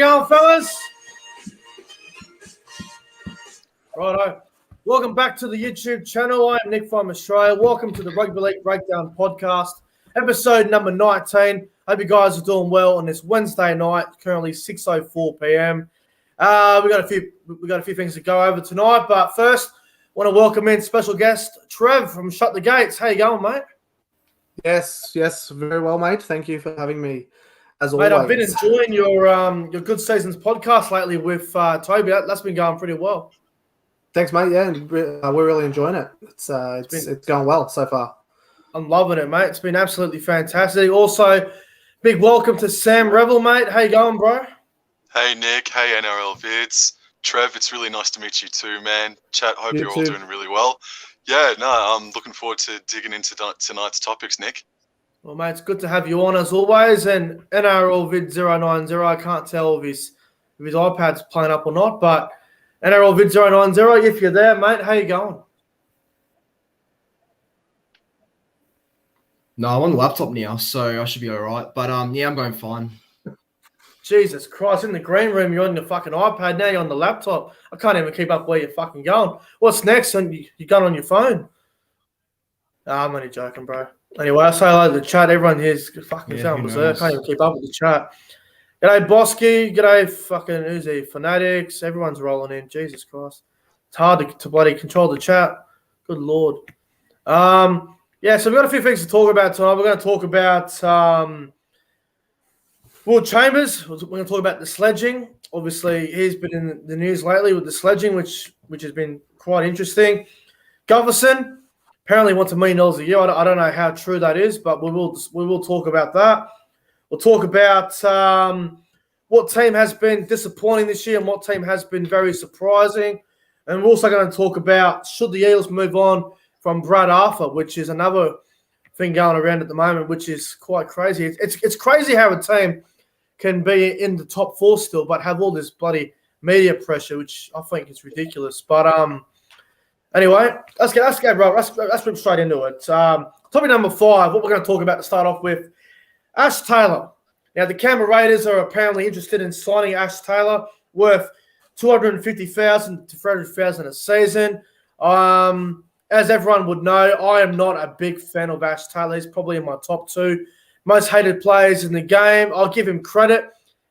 you going, fellas? Righto. Welcome back to the YouTube channel. I am Nick from Australia. Welcome to the Rugby League Breakdown podcast, episode number 19. Hope you guys are doing well on this Wednesday night, currently 6:04 p.m. We got a few things to go over tonight, but first, I want to welcome in special guest Trev from Shut the Gates. How you going, mate? Yes, very well, mate. Thank you for having me. As mate, always. I've been enjoying your Good Seasons podcast lately with Toby. That's been going pretty well. Thanks, mate. Yeah, and we're really enjoying it. It's going well so far. I'm loving it, mate. It's been absolutely fantastic. Also, big welcome to Sam Revel, mate. How you going, bro? Hey, Nick. Hey, NRL Vids. Trev, it's really nice to meet you too, man. Chat, hope you're all doing really well. Yeah, no, I'm looking forward to digging into tonight's topics, Nick. Well, mate, it's good to have you on as always. And NRL Vid 090, I can't tell if his iPad's playing up or not, but NRL Vid 090, if you're there, mate, how you going? No, I'm on the laptop now, so I should be all right. But yeah, I'm going fine. Jesus Christ, in the green room, you're on your fucking iPad, now you're on the laptop. I can't even keep up where you're fucking going. What's next? And you going on your phone? I'm only joking, bro. Anyway, I say hello to the chat. Everyone here's fucking sound berserk. I can't even keep up with the chat. G'day, Bosky. G'day, fucking Uzi Fanatics. Everyone's rolling in. Jesus Christ. It's hard to bloody control the chat. Good Lord. Yeah, so we've got a few things to talk about tonight. We're going to talk about Will Chambers. We're going to talk about the sledging. Obviously, he's been in the news lately with the sledging, which has been quite interesting. Gutherson apparently wants $1 million a year. I don't know how true that is, but we will talk about that. We'll talk about what team has been disappointing this year and what team has been very surprising. And we're also going to talk about should the Eels move on from Brad Arthur, which is another thing going around at the moment, which is quite crazy. It's crazy how a team can be in the top four still, but have all this bloody media pressure, which I think is ridiculous. But anyway, let's get bro. Let's move straight into it. Topic number 5. What we're going to talk about to start off with, Ash Taylor. Now the Canberra Raiders are apparently interested in signing Ash Taylor, worth $250,000 to $300,000 a season. As everyone would know, I am not a big fan of Ash Taylor. He's probably in my top 2 most hated players in the game. I'll give him credit.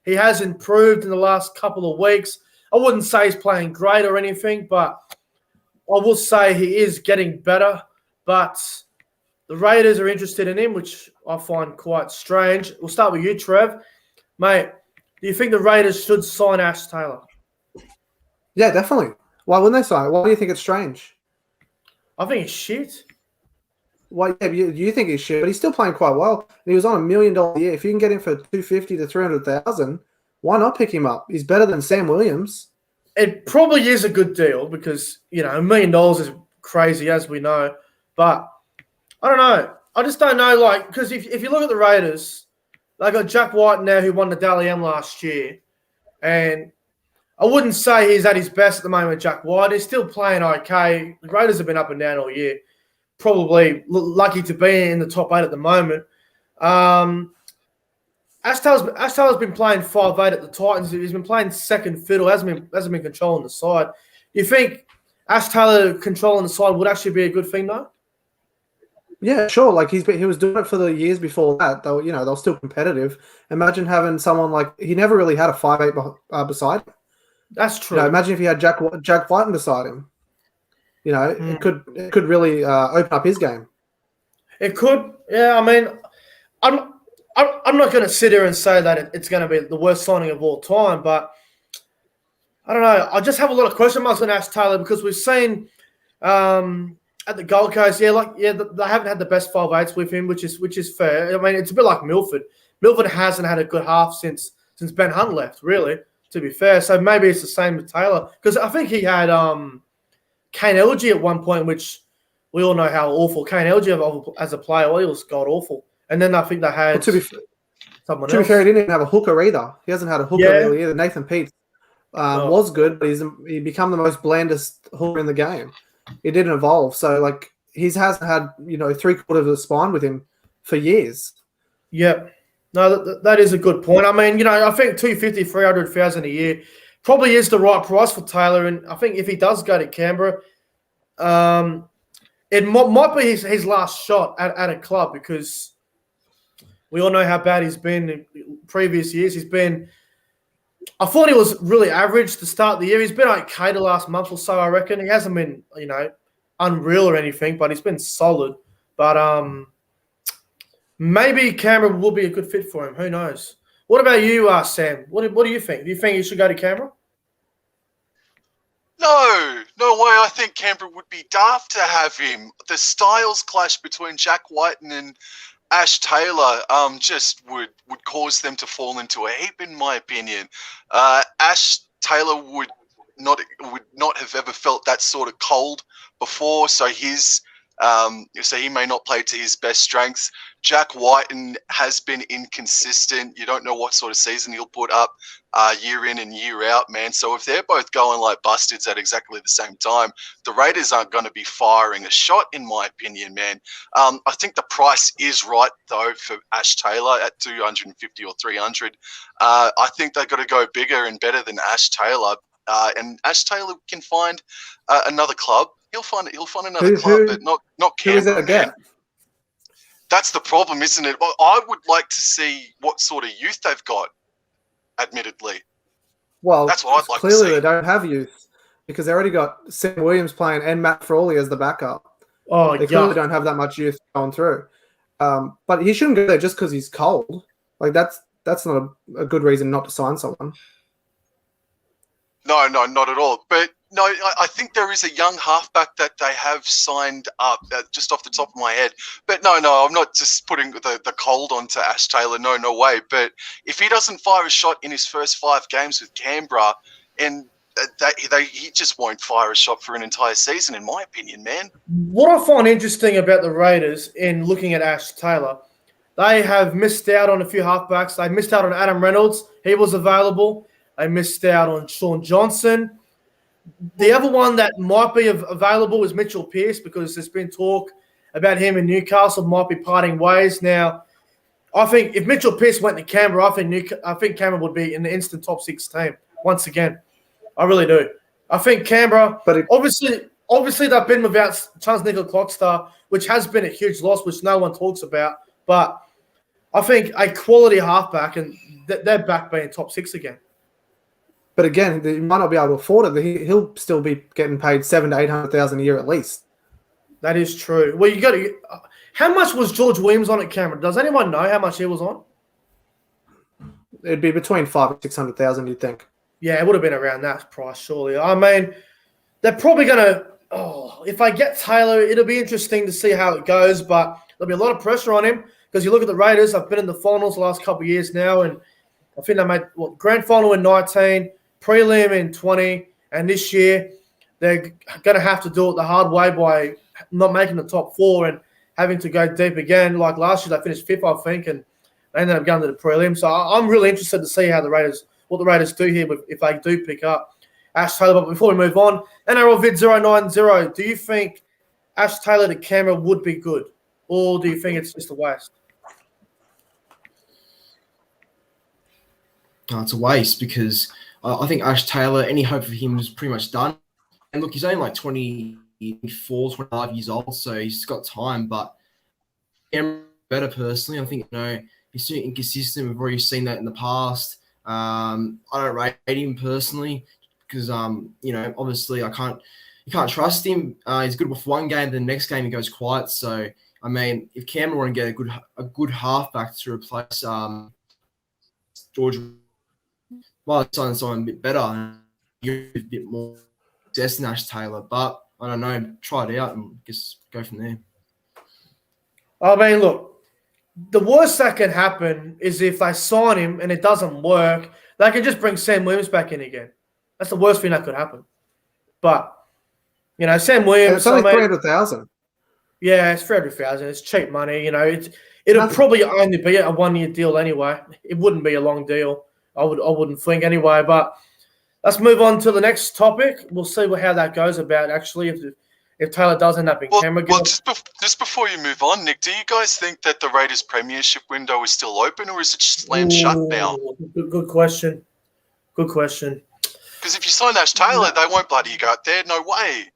He has improved in the last couple of weeks. I wouldn't say he's playing great or anything, but I will say he is getting better. But the Raiders are interested in him, which I find quite strange. We'll start with you, Trev. Mate, do you think the Raiders should sign Ash Taylor? Yeah, definitely. Why wouldn't they sign it? Why do you think it's strange? I think it's shit. Well, yeah, you think he's shit, but he's still playing quite well. And he was on $1 million a year. If you can get him for $250,000 to $300,000, why not pick him up? He's better than Sam Williams. It probably is a good deal because, $1 million is crazy, as we know. But I don't know. I just don't know, because if you look at the Raiders, they got Jack White now who won the Dally M last year. And I wouldn't say he's at his best at the moment, Jack White. He's still playing okay. The Raiders have been up and down all year. Probably lucky to be in the top 8 at the moment. Ash Taylor's been playing 5'8" at the Titans. He's been playing second fiddle. Hasn't been controlling the side. Do you think Ash Taylor controlling the side would actually be a good thing, though? Yeah, sure. He was doing it for the years before that. They were still competitive. Imagine having someone he never really had a 5'8" beside him. That's true. Imagine if he had Jack White beside him. It could really open up his game. It could. Yeah, I mean, I'm not going to sit here and say that it's going to be the worst signing of all time, but I don't know. I just have a lot of question marks on Ash Taylor because we've seen at the Gold Coast, they haven't had the best 5'8" with him, which is fair. I mean, it's a bit like Milford. Milford hasn't had a good half since Ben Hunt left, really, to be fair. So maybe it's the same with Taylor because I think he had Kane Elgey at one point, which we all know how awful Kane Elgey as a player. Well, he was god awful. And then I think they had someone else. To be fair, he didn't even have a hooker either. He hasn't had a hooker really either. Nathan Peete was good, but he become the most blandest hooker in the game. It didn't evolve. So, he hasn't had, 3/4 of the spine with him for years. Yep. No, that is a good point. I mean, I think 250, 300,000 a year probably is the right price for Taylor. And I think if he does go to Canberra, it might be his last shot at a club, because we all know how bad he's been in previous years. I thought he was really average to start the year. He's been okay the last month or so, I reckon. He hasn't been, unreal or anything, but he's been solid. But maybe Canberra will be a good fit for him. Who knows? What about you, Sam? What do you think? Do you think he should go to Canberra? No way. I think Canberra would be daft to have him. The styles clash between Jack Whiten and Ash Taylor just would cause them to fall into a heap, in my opinion. Ash Taylor would not have ever felt that sort of cold before, so he may not play to his best strengths. Jack Whiten has been inconsistent. You don't know what sort of season he'll put up year in and year out, man. So if they're both going like bustards at exactly the same time, the Raiders aren't going to be firing a shot, in my opinion, man. I think the price is right, though, for Ash Taylor at 250 or 300. I think they've got to go bigger and better than Ash Taylor. And Ash Taylor can find another club. He'll find another club, but not Canberra. Who is that again? That's the problem, isn't it? Well, I would like to see what sort of youth they've got, admittedly. Well, that's what I'd like to clearly see. They don't have youth, because they already got Sam Williams playing and Matt Frawley as the backup. Oh, they clearly don't have that much youth going through. But he shouldn't go there just because he's cold. Like that's not a good reason not to sign someone. No, not at all. But no, I think there is a young halfback that they have signed up, just off the top of my head. But no, I'm not just putting the cold onto Ash Taylor. No way. But if he doesn't fire a shot in his first 5 games with Canberra, and he just won't fire a shot for an entire season, in my opinion, man. What I find interesting about the Raiders in looking at Ash Taylor, they have missed out on a few halfbacks. They missed out on Adam Reynolds. He was available. They missed out on Sean Johnson. The other one that might be available is Mitchell Pearce, because there's been talk about him in Newcastle might be parting ways. Now, I think if Mitchell Pearce went to Canberra, I think Canberra would be in the instant top 6 team once again. I really do. I think Canberra, but obviously they've been without Charles Nickel Clockstar, which has been a huge loss, which no one talks about. But I think a quality halfback, and they're back being top 6 again. But again, he might not be able to afford it. He'll still be getting paid $700,000 to $800,000 a year at least. That is true. Well, you got to. How much was George Williams on at Canberra? Does anyone know how much he was on? It'd be between $500,000 and $600,000, you'd think. Yeah, it would have been around that price, surely. I mean, they're probably going to. Oh, if I get Taylor, it'll be interesting to see how it goes. But there'll be a lot of pressure on him, because you look at the Raiders. I've been in the finals the last couple of years now, and I think they made grand final in 19. Prelim in 20, and this year they're going to have to do it the hard way by not making the top 4 and having to go deep again. Like last year, they finished 5th, I think, and they ended up going to the prelim. So I'm really interested to see what the Raiders do here if they do pick up Ash Taylor. But before we move on, NRL Vid 090, do you think Ash Taylor to Canberra would be good, or do you think it's just a waste? No, it's a waste, because I think Ash Taylor, any hope of him is pretty much done. And look, he's only like 24, 25 years old, so he's got time. But I'm better personally. I think, he's too inconsistent. We've already seen that in the past. I don't rate him personally because, obviously you can't trust him. He's good with one game, then the next game he goes quiet. So, I mean, if Canberra want to get a good halfback to replace George, well, someone a bit better, a bit more success than Ash Taylor. But I don't know, try it out and just go from there. I mean, look, the worst that can happen is if they sign him and it doesn't work, they can just bring Sam Williams back in again. That's the worst thing that could happen. But, Sam Williams. It's only $300,000. Yeah, it's $300,000. It's cheap money. It'll probably only be a 1-year deal anyway. It wouldn't be a long deal. I wouldn't think anyway. But let's move on to the next topic. We'll see how that goes about actually. If if Taylor does end up in Canberra. Just before you move on, Nick, do you guys think that the Raiders' premiership window is still open, or is it slammed shut now? Good question. Good question. Because if you sign Ash Taylor, they won't bloody go out there. No way.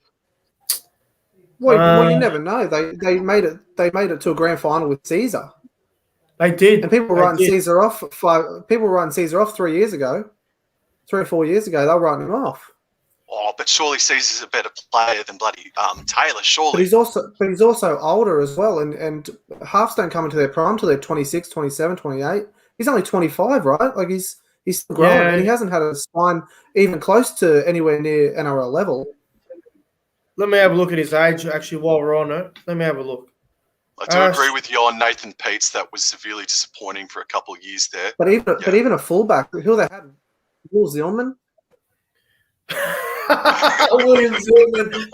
Well, you never know. They made it to a grand final with Caesar. They did. And people were writing Caesar off. People were writing Caesar off 3 years ago, 3 or 4 years ago. They were writing him off. Oh, but surely Caesar's a better player than bloody Taylor. Surely. But he's also older as well. And halves don't come into their prime till they're 26, 27, 28. He's only 25, right? Like he's still growing, and he hasn't had a spine even close to anywhere near NRL level. Let me have a look at his age, actually, while we're on it. Let me have a look. I do agree with you on Nathan Peets. That was severely disappointing for a couple of years there. But even a fullback, who they had, Will Zillman. William Zillman.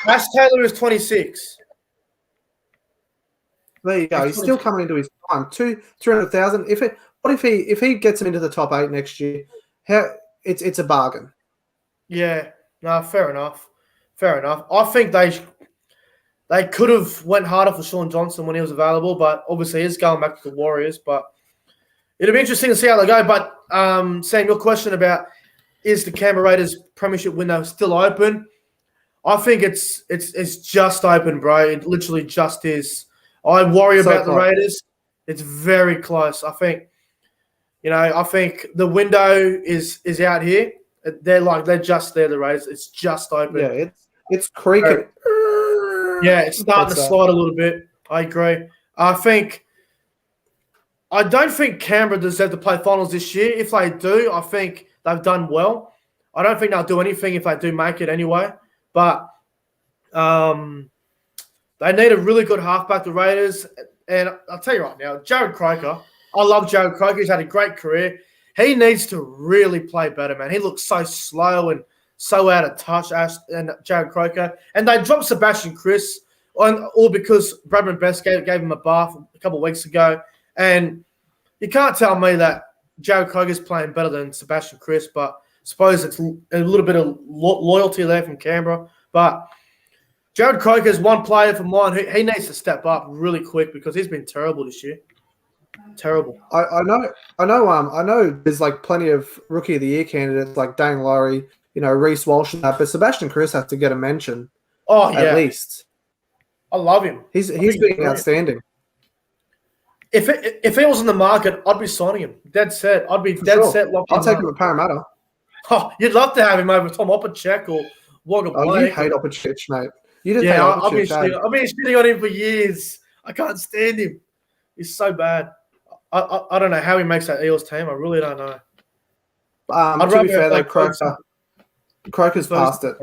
Ash Taylor is 26. There you go. He's still coming into his prime. 300,000. If he gets him into the top 8 next year? It's a bargain. Yeah. No, fair enough. Fair enough. I think they could have went harder for Sean Johnson when he was available, but obviously he's going back to the Warriors. But it'll be interesting to see how they go. But Sam, your question about is the Canberra Raiders premiership window still open? I think it's just open, bro. It literally just is. I worry about the Raiders. It's very close. I think the window is out here. They're just there, the Raiders. It's just open. Yeah, it's creaking. Yeah, it's starting to slide a little bit. I agree. I don't think Canberra deserve to play finals this year. If they do, I think they've done well. I don't think they'll do anything if they do make it anyway. But they need a really good halfback, the Raiders. And I'll tell you right now, Jared Croker, I love Jared Croker. He's had a great career. He needs to really play better, man. He looks so slow and so out of touch, Ash and Jared Croker. And they dropped Sebastian Chris, all because Bradman Best gave him a bath a couple of weeks ago. And you can't tell me that Jared Croker's playing better than Sebastian Chris, but I suppose it's a little bit of loyalty there from Canberra. But Jared Croker's one player for mine. He needs to step up really quick because he's been terrible this year. Terrible. I know. There's like plenty of Rookie of the Year candidates like Dane Laurie, Reece Walsh and that, but Sebastian Chris has to get a mention. Oh yeah, at least. I love him. He's been outstanding. If he was in the market, I'd be signing him. Dead set. I'd be dead set. I'll take him at Parramatta. Oh, you'd love to have him over Tom Opacek or Wagga Blake. Oh, you hate Opacek, mate. You didn't hate Opacek. I've been shitting on him for years. I can't stand him. He's so bad. I don't know how he makes that Eels team. I really don't know. To be fair, though, Croker's past it.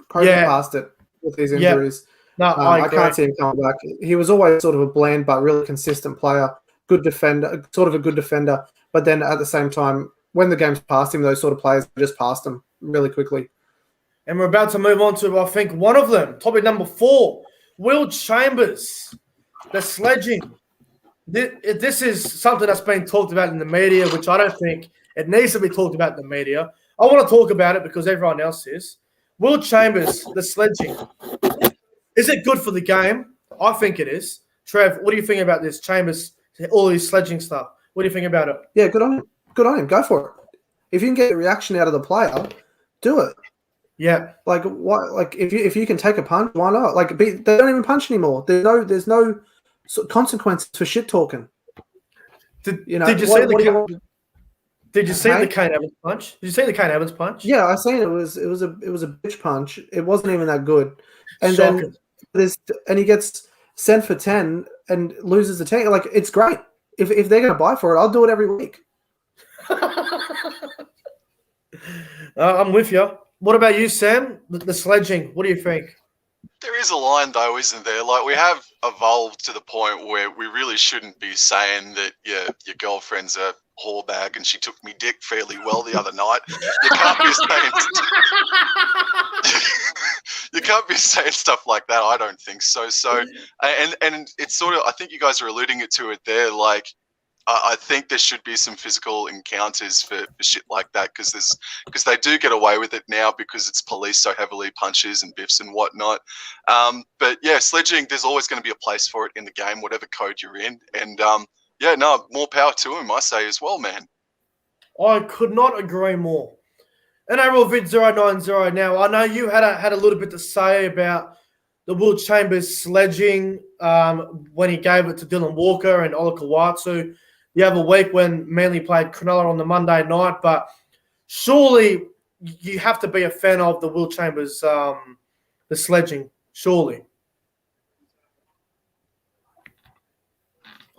Passed it with these injuries. No, I can't see him coming back. He was always sort of a bland but really consistent player, good defender, sort of a good defender. But then at the same time, when the game's past him, those sort of players just passed him really quickly. And we're about to move on to, I think, one of them, topic number 4, Will Chambers, the sledging. This is something that's been talked about in the media, which I don't think it needs to be talked about in the media. I want to talk about it because everyone else is. Will Chambers, the sledging. Is it good for the game? I think it is. Trev, what do you think about this? Chambers, all this sledging stuff. What do you think about it? Yeah, good on him. Good on him. Go for it. If you can get a reaction out of the player, do it. Yeah. Like what? Like if you can take a punch, why not? Like they don't even punch anymore. There's no consequences for shit talking. Did you see the Kane Evans punch? Did you see the Kane Evans punch? Yeah, I seen it. It was a bitch punch. It wasn't even that good. And Shocking. Then he gets sent for 10 and loses the 10. Like it's great. If they're gonna buy for it, I'll do it every week. I'm with you. What about you, Sam? The sledging. What do you think? There is a line, though, isn't there? Like, we have evolved to the point where we really shouldn't be saying that your girlfriend's a whore bag and she took me dick fairly well the other night. You can't be saying you can't be saying stuff like that. I don't think so. So, and it's sort of, I think you guys are alluding to it there. Like, I think there should be some physical encounters for shit like that because they do get away with it now because it's policed so heavily, punches and biffs and whatnot. But yeah, sledging, there's always going to be a place for it in the game, whatever code you're in. And yeah, no, more power to him, I say as well, man. I could not agree more. NRL Vid 090 now. I know you had a little bit to say about the Will Chambers sledging when he gave it to Dylan Walker and Ola Kawatsu the other week when Manly played Cronulla on the Monday night. But surely you have to be a fan of the Will Chambers, the sledging, surely.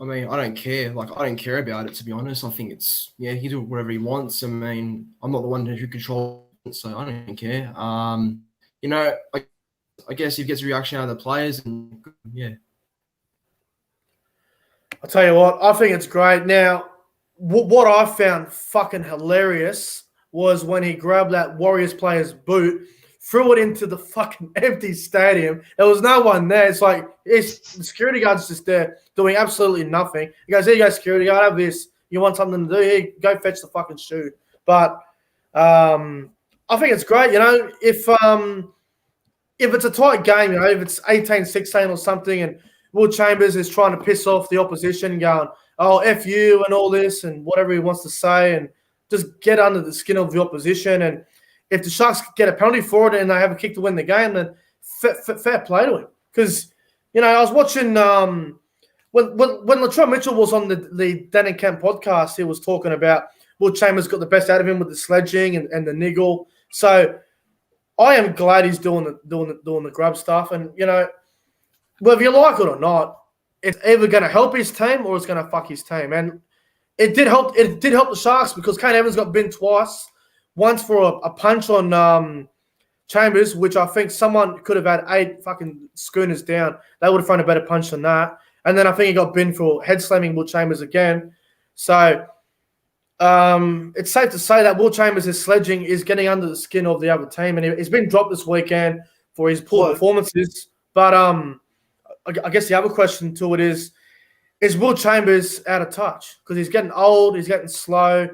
I mean, I don't care. Like, I don't care about it, to be honest. I think it's, yeah, he do whatever he wants. I mean, I'm not the one who controls it, so I don't care. You know, I guess he gets a reaction out of the players, and yeah. I'll tell you what, I think it's great. Now, what I found fucking hilarious was when he grabbed that Warriors player's boot, threw it into the fucking empty stadium. There was no one there. It's like the security guard's just there doing absolutely nothing. He goes, "Here you go, security guard, have this. You want something to do? Here, go fetch the fucking shoe." But I think it's great. You know, if it's a tight game, you know, if it's 18-16 or something, and Will Chambers is trying to piss off the opposition, going, "Oh, F you," and all this, and whatever he wants to say, and just get under the skin of the opposition. And if the Sharks get a penalty for it and they have a kick to win the game, then fair play to him. Because, you know, I was watching when Latrell Mitchell was on the Dan and Camp podcast, he was talking about Will Chambers got the best out of him with the sledging and the niggle. So I am glad he's doing the grub stuff. And, you know, whether you like it or not, it's either going to help his team or it's going to fuck his team. And it did help the Sharks because Kane Evans got binned twice. Once for a punch on Chambers, which I think someone could have had 8 fucking schooners down. They would have thrown a better punch than that. And then I think he got binned for head slamming Will Chambers again. So it's safe to say that Will Chambers' sledging is getting under the skin of the other team. And he's been dropped this weekend for his poor performances. But I guess the other question to it is Will Chambers out of touch? Because he's getting old, he's getting slow.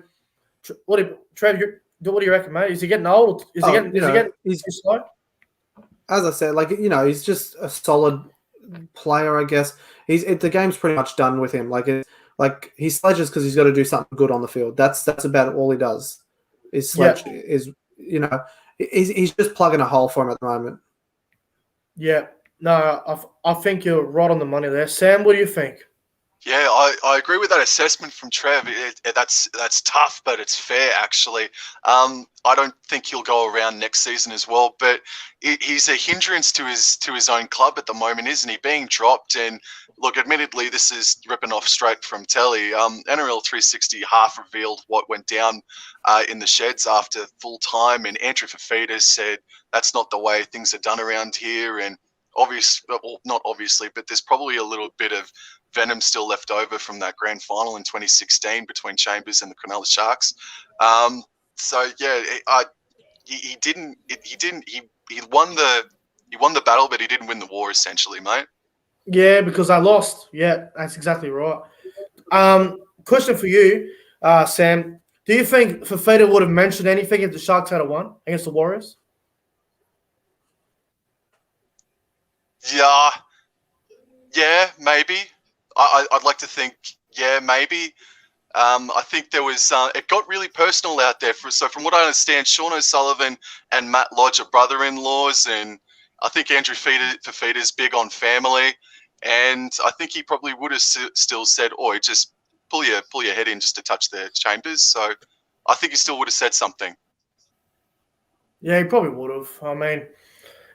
Trev, what do you reckon, mate? Is he getting old? Is he getting too slow? As I said, like, you know, he's just a solid player, I guess. The game's pretty much done with him. Like he sledges because he's got to do something good on the field. That's about all he does. Is sledge is, you know, he's just plugging a hole for him at the moment. Yeah, no, I think you're right on the money there. Sam, what do you think? Yeah, I agree with that assessment from Trev. That's tough, but it's fair, actually. I don't think he'll go around next season as well, but he's a hindrance to his own club at the moment, isn't he? Being dropped, and look, admittedly, this is ripping off straight from telly. NRL 360 half revealed what went down in the sheds after full time, and Andrew Fafita said that's not the way things are done around here, and not obviously, but there's probably a little bit of venom still left over from that grand final in 2016 between Chambers and the Cronulla Sharks. So yeah, he won the battle, but he didn't win the war, essentially, mate. Yeah, because I lost. Yeah, that's exactly right. Question for you, Sam. Do you think Fafita would have mentioned anything if the Sharks had won against the Warriors? Yeah, maybe. I'd like to think, yeah, maybe. I think there was it got really personal out there. So from what I understand, Sean O'Sullivan and Matt Lodge are brother-in-laws, and I think Andrew Fafita's big on family, and I think he probably would have still said, "Oi, just pull your head in just to touch the Chambers." So I think he still would have said something. Yeah, he probably would have. I mean,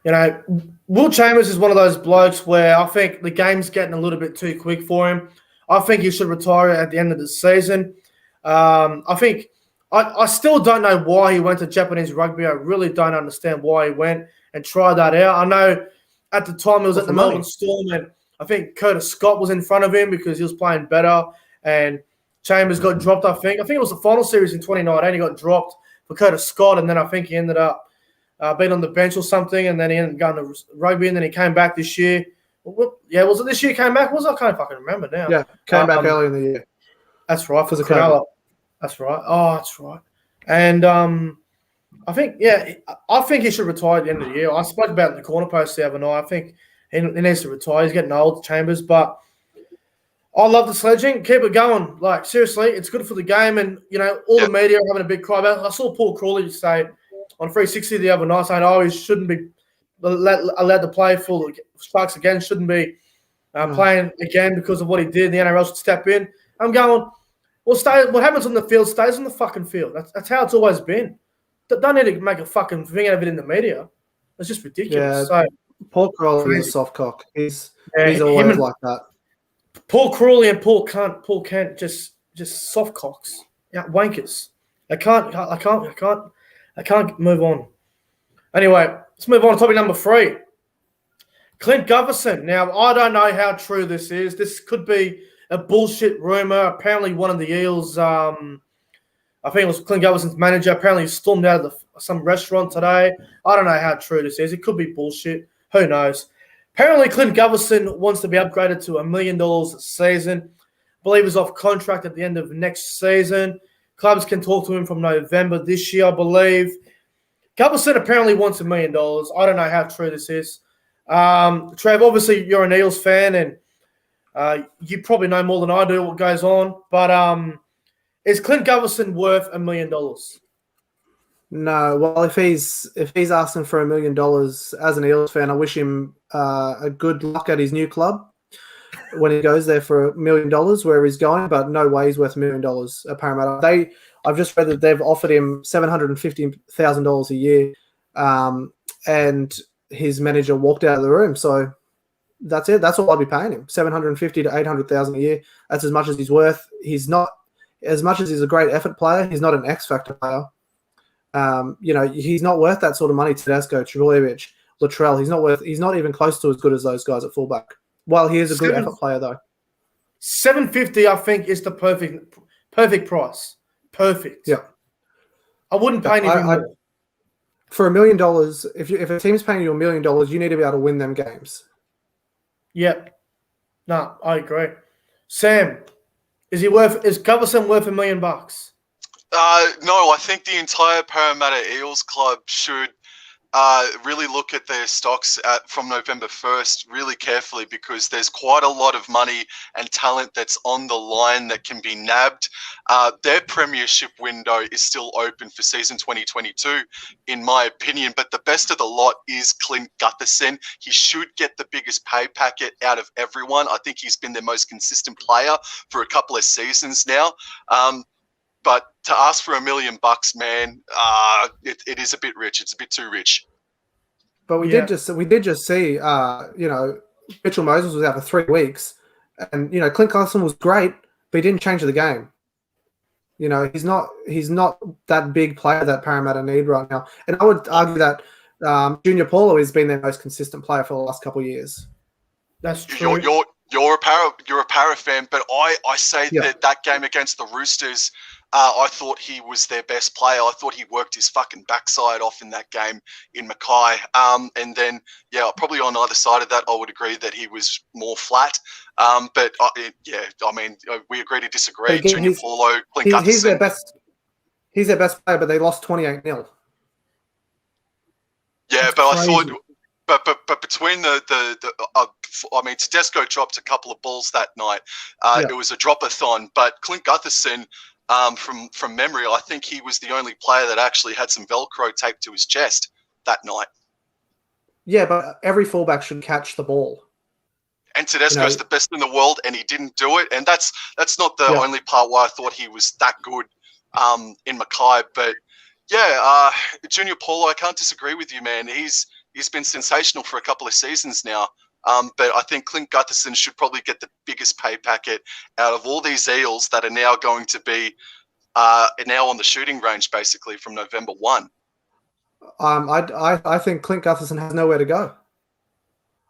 you know, Will Chambers is one of those blokes where I think the game's getting a little bit too quick for him. I think he should retire at the end of the season. I think I still don't know why he went to Japanese rugby. I really don't understand why he went and tried that out. I know at the time it was at the Melbourne Storm, and I think Curtis Scott was in front of him because he was playing better, and Chambers got dropped, I think. I think it was the final series in 2019. He got dropped for Curtis Scott, and then I think he ended up being on the bench or something, and then he ended up going to rugby, and then he came back this year. Yeah, was it this year he came back? I can't fucking remember now. Yeah, came back early in the year. That's right, for Because of Cronulla. That's right. Oh, that's right. And I think he should retire at the end of the year. I spoke about it in the corner post the other night. I think he needs to retire. He's getting old, Chambers, but I love the sledging. Keep it going. Like, seriously, it's good for the game. And, all the media are having a big cry about it. I saw Paul Crawley say on 360 the other night saying, he shouldn't be allowed to play for Sharks again, shouldn't be playing again because of what he did. The NRL should step in. I'm going, well, what happens on the field stays on the fucking field. That's how it's always been. Don't need to make a fucking thing out of it in the media. It's just ridiculous. Yeah, So, Paul Crawley is a soft cock. He's always like that. Paul Crawley and Paul Kent just soft cocks. Yeah, wankers. I can't move on. Anyway, let's move on to topic number 3. Clint Gutherson. Now, I don't know how true this is. This could be a bullshit rumor. Apparently, one of the Eels, I think it was Clint Gutherson's manager, apparently stormed out of some restaurant today. I don't know how true this is. It could be bullshit. Who knows? Apparently, Clint Gutherson wants to be upgraded to $1 million a season. I believe he's off contract at the end of next season. Clubs can talk to him from November this year, I believe. Gutherson apparently wants $1 million. I don't know how true this is. Trev, obviously you're an Eels fan, and you probably know more than I do what goes on. But is Clint Gutherson worth $1 million? No. Well, if he's asking for $1 million as an Eels fan, I wish him a good luck at his new club when he goes there for $1 million, where he's going. But no way he's worth $1 million at Parramatta. I've just read that they've offered him $750,000 a year, and his manager walked out of the room. So that's it. That's all I'd be paying him: $750,000 to $800,000 a year. That's as much as he's worth. He's not, as much as he's a great effort player, he's not an X factor player. He's not worth that sort of money. Tedesco, Trebojevic, Latrell. He's not even close to as good as those guys at fullback. Well, he is a good effort player though. $750, I think, is the perfect price. Perfect. Yeah. I wouldn't pay anything more. For $1 million, if a team's paying you $1 million, you need to be able to win them games. Yep. No, I agree. Sam, is Gutherson worth $1 million? No, I think the entire Parramatta Eels club should really look at their stocks from November 1st really carefully, because there's quite a lot of money and talent that's on the line that can be nabbed. Their premiership window is still open for season 2022, in my opinion, but the best of the lot is Clint Gutherson. He should get the biggest pay packet out of everyone. I think he's been their most consistent player for a couple of seasons now. But to ask for $1 million, man, it is a bit rich. It's a bit too rich. But we did just see, Mitchell Moses was out for 3 weeks, and Clint Gutherson was great, but he didn't change the game. He's not that big player that Parramatta need right now. And I would argue that Junior Paulo has been their most consistent player for the last couple of years. That's true. You're a Para fan, but I say that game against the Roosters, I thought he was their best player. I thought he worked his fucking backside off in that game in Mackay. And then, probably on either side of that, I would agree that he was more flat. But we agree to disagree. Again, Junior Paulo, Clint Gutherson. He's their best player, but they lost 28-0. Yeah, That's but crazy. I thought. But between Tedesco dropped a couple of balls that night. It was a drop-a-thon. But Clint Gutherson, from memory, I think he was the only player that actually had some Velcro taped to his chest that night. Yeah, but every fullback should catch the ball. And Tedesco's the best in the world, and he didn't do it. And that's not the only part why I thought he was that good in Mackay. But Junior Paulo, I can't disagree with you, man. He's been sensational for a couple of seasons now. But I think Clint Gutherson should probably get the biggest pay packet out of all these Eels that are now going to be now on the shooting range, basically, from November 1. I think Clint Gutherson has nowhere to go.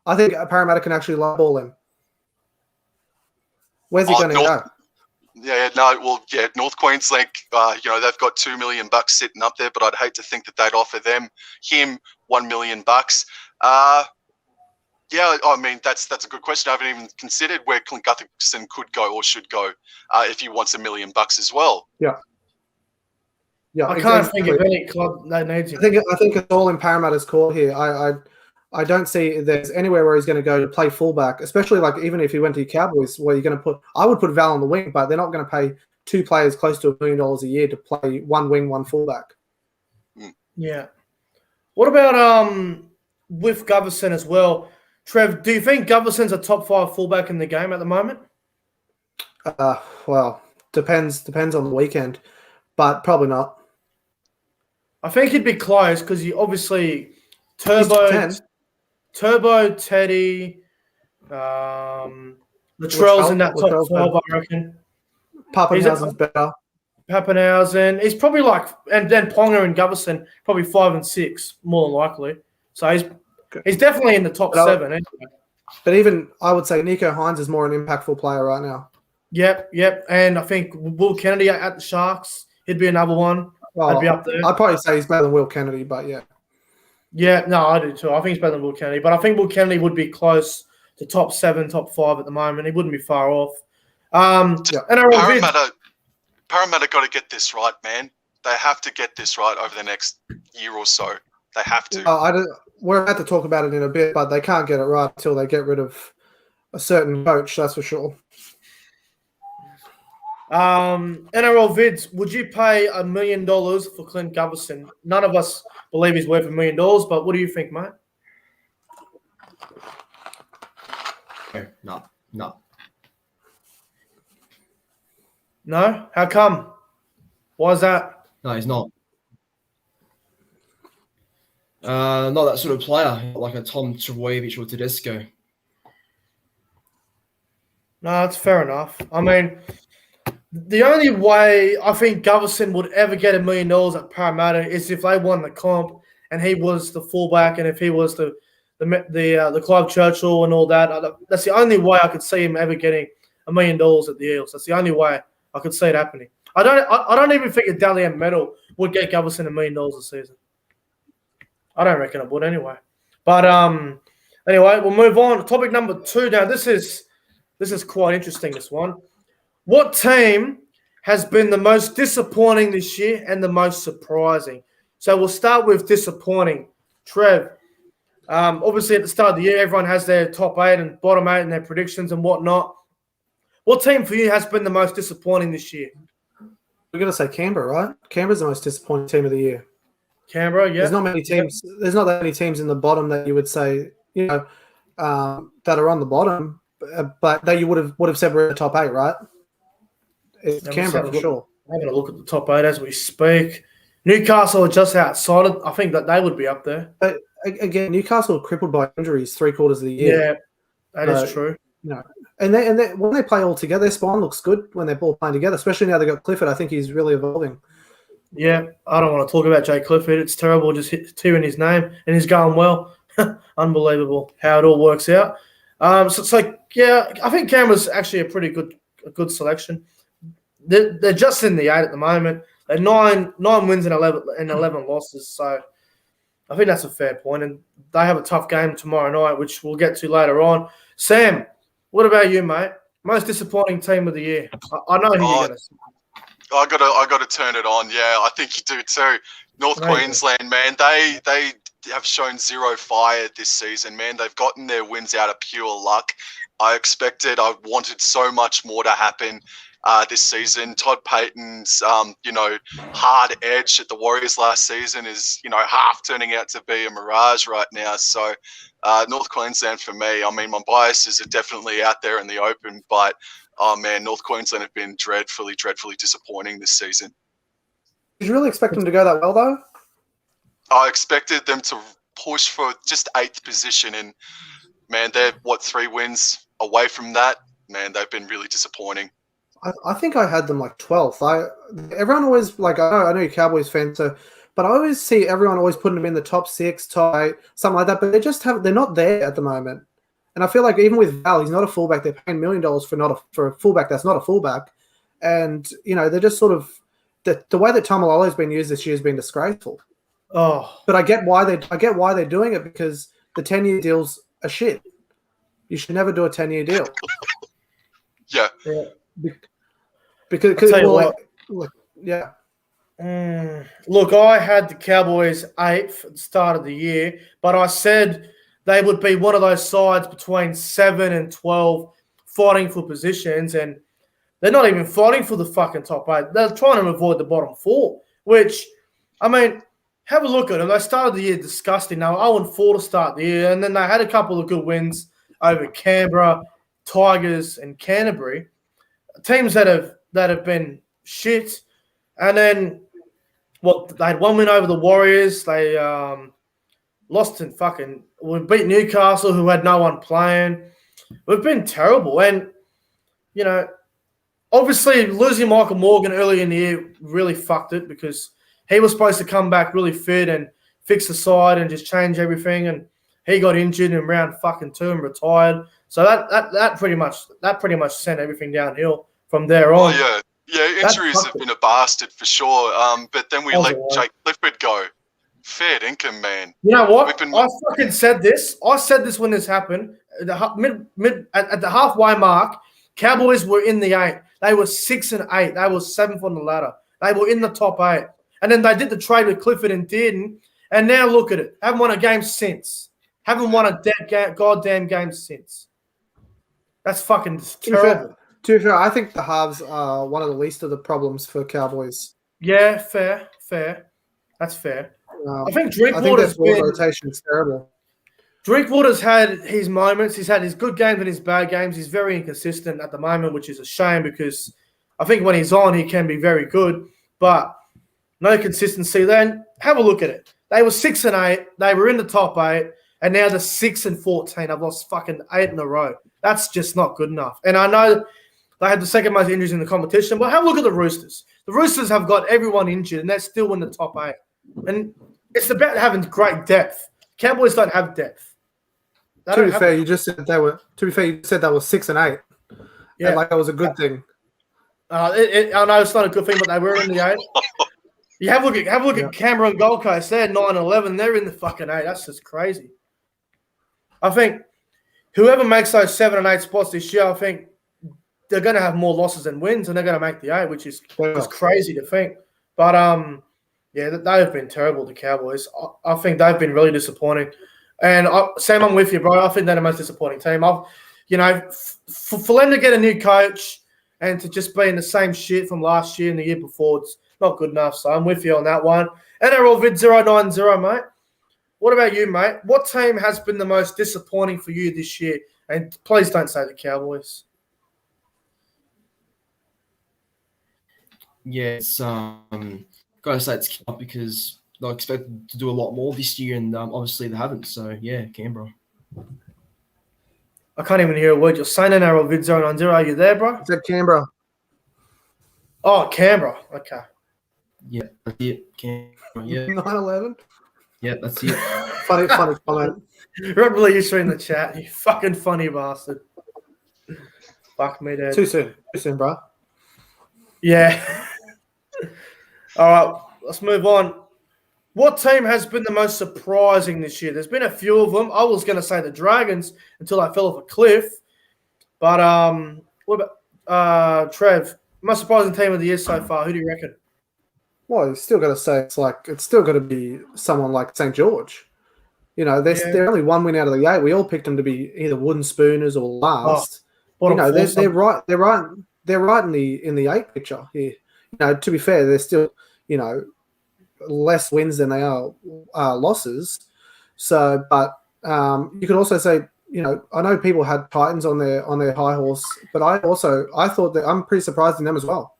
I think Parramatta can actually low ball him. Where's he going to go? North Queensland, they've got $2 million sitting up there, but I'd hate to think that they'd offer him $1 million. Yeah, I mean that's a good question. I haven't even considered where Clint Gutherson could go or should go if he wants $1 million as well. Yeah, I can't think of any club that needs him. I think it's all in Parramatta's court here. I don't see there's anywhere where he's going to go to play fullback, especially like even if he went to the Cowboys, where you're going to put. I would put Val on the wing, but they're not going to pay two players close to $1 million a year to play one wing, one fullback. Yeah. What about with Gutherson as well? Trev, do you think Gutherson's a top 5 fullback in the game at the moment? Well, depends on the weekend, but probably not. I think he'd be close because you obviously Turbo, Teddy, Latrell's in that top 12, I reckon. Pappenhausen's better. Pappenhausen. He's probably like, and then Ponga and Gutherson, probably 5 and 6, more than likely. So he's definitely in the top 7. Anyway. But even, I would say Nico Hines is more an impactful player right now. Yep. And I think Will Kennedy at the Sharks, he'd be another one. I'd be up there. I'd probably say he's better than Will Kennedy, but yeah. Yeah, no, I do too. I think he's better than Will Kennedy. But I think Will Kennedy would be close to top 7, top 5 at the moment. He wouldn't be far off. Parramatta got to get this right, man. They have to get this right over the next year or so. They have to. We're about to talk about it in a bit, but they can't get it right until they get rid of a certain coach, that's for sure. NRL Vids, would you pay $1 million for Clint Gutherson? None of us believe he's worth $1 million, but what do you think, mate? No. No? How come? Why is that? No, he's not. Not that sort of player, like a Tom Trbojevic or Tedesco. No, that's fair enough. I mean, the only way I think Gutherson would ever get $1 million at Parramatta is if they won the comp and he was the fullback and if he was the Clive Churchill and all that. That's the only way I could see him ever getting $1 million at the Eels. That's the only way I could see it happening. I don't even think a Dally M medal would get Gutherson $1 million a season. I don't reckon it would anyway. But anyway, we'll move on. Topic number 2 now. This is quite interesting, this one. What team has been the most disappointing this year and the most surprising? So we'll start with disappointing. Trev, obviously at the start of the year, everyone has their top 8 and bottom 8 and their predictions and whatnot. What team for you has been the most disappointing this year? We're going to say Canberra, right? Canberra's the most disappointing team of the year. Canberra, yeah. There's not many teams. There's not that many teams in the bottom that you would say, that are on the bottom, but that you would have said we're in the top 8, right? It's Canberra for sure. I'm having a look at the top 8 as we speak. Newcastle are just outside it. I think that they would be up there. But again, Newcastle are crippled by injuries 3/4 of the year. Yeah, that is true. And when they play all together, their spine looks good when they're all playing together, especially now they've got Clifford. I think he's really evolving. Yeah, I don't want to talk about Jay Clifford. It's terrible just hearing his name, and he's going well. Unbelievable how it all works out. So yeah, I think Canberra's actually a pretty good selection. They're just in the 8 at the moment. They're 9 wins and 11 losses. So I think that's a fair point. And they have a tough game tomorrow night, which we'll get to later on. Sam, what about you, mate? Most disappointing team of the year. I know who you're going to say. I got to turn it on. Yeah, I think you do too. North Queensland, man, they have shown zero fire this season, man. They've gotten their wins out of pure luck. I wanted so much more to happen this season. Todd Payton's, hard edge at the Warriors last season is, half turning out to be a mirage right now. So North Queensland for me, I mean, my biases are definitely out there in the open, but oh man, North Queensland have been dreadfully disappointing this season. Did you really expect them to go that well, though? I expected them to push for just 8th position, and man, they're 3 wins away from that. Man, they've been really disappointing. I think I had them like 12th. Everyone always I know you're Cowboys fans, but I always see everyone always putting them in the top 6, top 8, something like that. But they're not there at the moment. And I feel like even with Val, he's not a fullback. They're paying $1 million for a fullback that's not a fullback. And, they're just sort of the way that Tamalolo's been used this year has been disgraceful. Oh. But I get why they're doing it, because the 10-year deals are shit. you should never do a 10-year deal. Yeah. Because I'll tell you what. yeah. Look, I had the Cowboys 8th at the start of the year, but I said they would be one of those sides between 7 and 12 fighting for positions, and they're not even fighting for the fucking top 8. They're trying to avoid the bottom 4, which, I mean, have a look at them. They started the year disgusting. They were 0-4 to start the year, and then they had a couple of good wins over Canberra, Tigers, and Canterbury, teams that have been shit. And then, they had one win over the Warriors. They lost in we beat Newcastle, who had no one playing. We've been terrible. And, obviously losing Michael Morgan early in the year really fucked it, because he was supposed to come back really fit and fix the side and just change everything. And he got injured in round 2 and retired. So that pretty much sent everything downhill from there on. Oh, yeah, injuries have been a bastard for sure. But then we let Jake Clifford go. Fair income, man. You know what? I fucking said this. I said this when this happened. At the halfway mark, Cowboys were in the 8. They were 6 and 8. They were 7th on the ladder. They were in the top 8. And then they did the trade with Clifford and Dearden. And now look at it. Haven't won a game since. Haven't won a goddamn game since. That's fucking terrible. To be fair, I think the halves are one of the least of the problems for Cowboys. Yeah, fair. That's fair. I think Drinkwater's rotation is terrible. Drinkwater's had his moments. He's had his good games and his bad games. He's very inconsistent at the moment, which is a shame, because I think when he's on, he can be very good, but no consistency. Then have a look at it. They were 6 and 8. They were in the top 8, and now they're 6 and 14. I've lost fucking 8 in a row. That's just not good enough. And I know they had the second most injuries in the competition, but have a look at the Roosters. The Roosters have got everyone injured, and they're still in the top 8. And it's about having great depth. Cowboys don't have depth. To be fair, you just said they were 6 and 8. Yeah, and that was a good thing. I know it's not a good thing, but they were in the 8. You have a look at Canberra and Gold Coast. They're 9 and 11. They're in the fucking 8. That's just crazy. I think whoever makes those 7 and 8 spots this year, I think they're going to have more losses than wins, and they're going to make the 8, which is crazy to think. But yeah, they have been terrible, the Cowboys. I think they've been really disappointing. And Sam, I'm with you, bro. I think they're the most disappointing team. For them to get a new coach and to just be in the same shit from last year and the year before, it's not good enough. So I'm with you on that one. NRL Vid 090, mate. What about you, mate? What team has been the most disappointing for you this year? And please don't say the Cowboys. Yeah, it's gotta say it's Canberra, because they're expected to do a lot more this year, and obviously they haven't. So yeah, Canberra. I can't even hear a word you're saying. NRL Vid 090. Are you there, bro? It's at Canberra. Oh, Canberra. Okay. Yeah, that's it. Canberra. Yeah. 9-11. Yeah, that's it. funny comment. Rugby League history in the chat. You fucking funny bastard. Fuck me, dude. Too soon, bro. Yeah. All right, let's move on. What team has been the most surprising this year? There's been a few of them. I was going to say the Dragons until I fell off a cliff. But what about Trev? Most surprising team of the year so far. Who do you reckon? Well, you still got to say it's still got to be someone like St. George. You know, they're only one win out of the 8. We all picked them to be either wooden spooners or last. They're right in the 8 picture here. You know, to be fair, they're still, less wins than they are losses. So, but you could also say, I know people had Titans on their high horse, but I thought that I'm pretty surprised in them as well.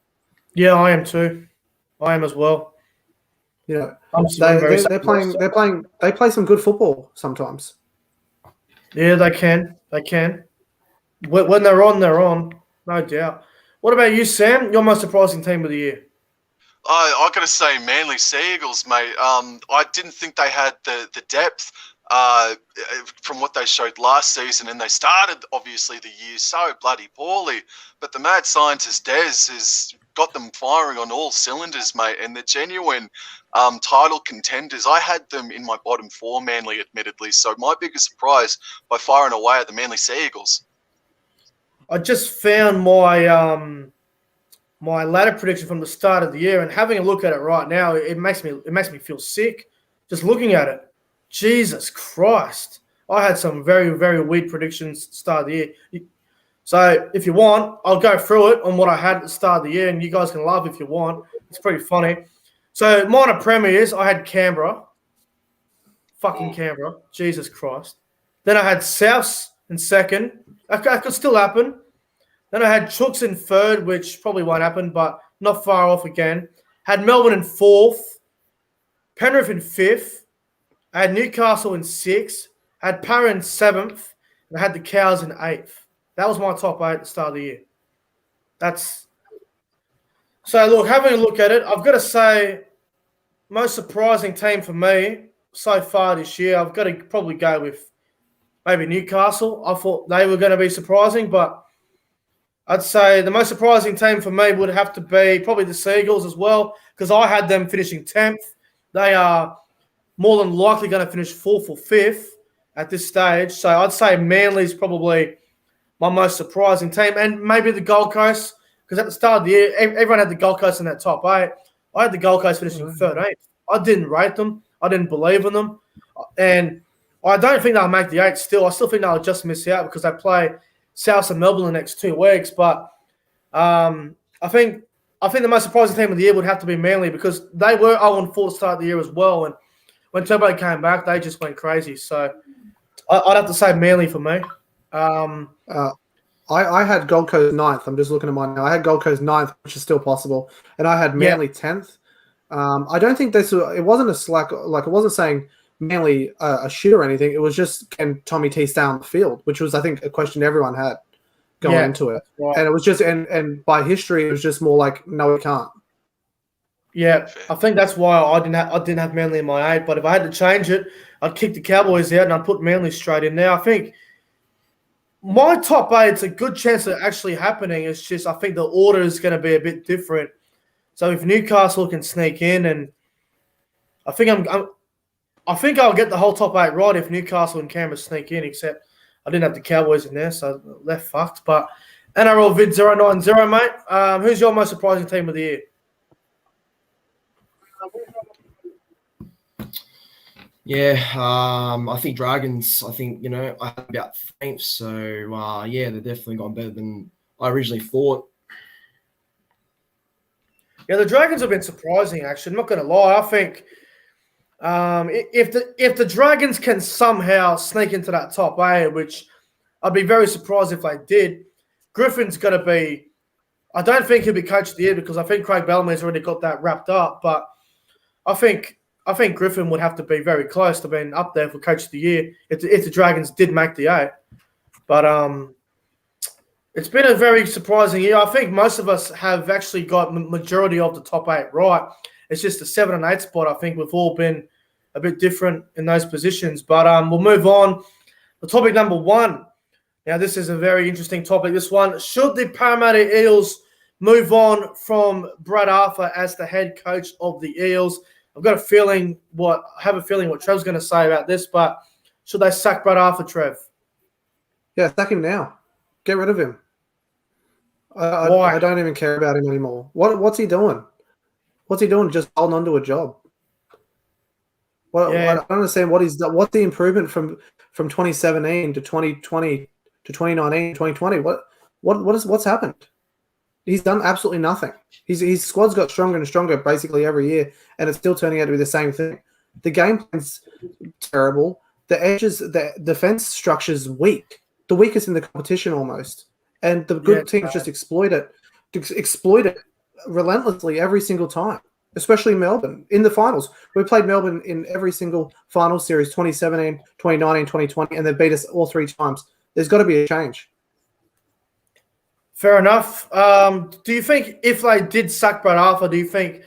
Yeah, I am too. I am as well. They play some good football sometimes. Yeah, they can. When they're on, no doubt. What about you, Sam? Your most surprising team of the year? I got to say, Manly Sea Eagles, mate. I didn't think they had the depth from what they showed last season, and they started obviously the year so bloody poorly. But the mad scientist Des has got them firing on all cylinders, mate, and they're genuine title contenders. I had them in my bottom 4, Manly, admittedly, so my biggest surprise by firing away at the Manly Sea Eagles. I just found my my ladder prediction from the start of the year, and having a look at it right now, it makes me feel sick just looking at it. Jesus Christ. I had some very, very weird predictions at the start of the year. So if you want, I'll go through it on what I had at the start of the year, and you guys can laugh if you want. It's pretty funny. So minor premiers, I had Canberra. Fucking Canberra. Jesus Christ. Then I had Souths in second. That could still happen. Then I had Chooks in third, which probably won't happen, but not far off again. Had Melbourne in fourth. Penrith in fifth. I had Newcastle in sixth. I had Para in seventh. And I had the Cows in eighth. That was my top 8 at the start of the year. So, look, having a look at it, I've got to say, most surprising team for me so far this year, I've got to probably go with maybe Newcastle. I thought they were going to be surprising, but I'd say the most surprising team for me would have to be probably the Seagulls as well, because I had them finishing 10th. They are more than likely going to finish 4th or 5th at this stage. So I'd say Manly's probably my most surprising team, and maybe the Gold Coast, because at the start of the year, everyone had the Gold Coast in that top 8. I had the Gold Coast finishing 13th. I didn't rate them. I didn't believe in them. And I don't think they'll make the 8 still. I still think they'll just miss out because they play South and Melbourne the next 2 weeks. But I think the most surprising team of the year would have to be Manly, because they were 0-4 to start the year as well. And when Turbo came back, they just went crazy. So I'd have to say Manly for me. I had Gold Coast 9th. I'm just looking at mine now. I had Gold Coast 9th, which is still possible. And I had Manly 10th. I don't think it wasn't a slack, like it wasn't saying Manly a shit or anything. It was just, can Tommy T stay on the field, which was, I think, a question everyone had going into it. Right. And it was just, and by history, it was just more like, no, we can't. Yeah, I think that's why I didn't have Manly in my 8. But if I had to change it, I'd kick the Cowboys out and I'd put Manly straight in there. I think my top 8, it's a good chance of actually happening. It's just I think the order is going to be a bit different. So if Newcastle can sneak in, and I think I'll get the whole top 8 right if Newcastle and Canberra sneak in. Except I didn't have the Cowboys in there, so they're fucked. But NRL Vid 090, mate. Who's your most surprising team of the year? Yeah, I think Dragons, I had about 8th. So, they're definitely gone better than I originally thought. Yeah, the Dragons have been surprising, actually. I'm not going to lie. I think if the Dragons can somehow sneak into that top 8, which I'd be very surprised if they did, Griffin's going to be – I don't think he'll be coach of the year, because I think Craig Bellamy's already got that wrapped up. But I think Griffin would have to be very close to being up there for coach of the year if the Dragons did make the 8. But it's been a very surprising year. I think most of us have actually got majority of the top 8 right. It's just the 7 and 8 spot. I think we've all been a bit different in those positions. But we'll move on. The topic number 1. Now, this is a very interesting topic, this one. Should the Parramatta Eels move on from Brad Arthur as the head coach of the Eels? I've got a feeling what Trev's going to say about this, but should they sack Brad Arthur, Trev? Yeah, sack him now. Get rid of him. Why? I don't even care about him anymore. What's he doing? What's he doing? Just holding on to a job. I don't understand what he's done. What's the improvement from 2017 to 2020 to 2019, 2020? What's happened? He's done absolutely nothing. His squad's got stronger and stronger basically every year, and it's still turning out to be the same thing. The game plan's terrible. The edges, the defense structure's weak. The weakest in the competition almost. And the good teams just exploit it relentlessly every single time, especially Melbourne in the finals. We played Melbourne in every single final series, 2017, 2019, 2020, and they beat us all 3 times. There's got to be a change. Fair enough. Do you think if they did sack Brad Arthur, do you think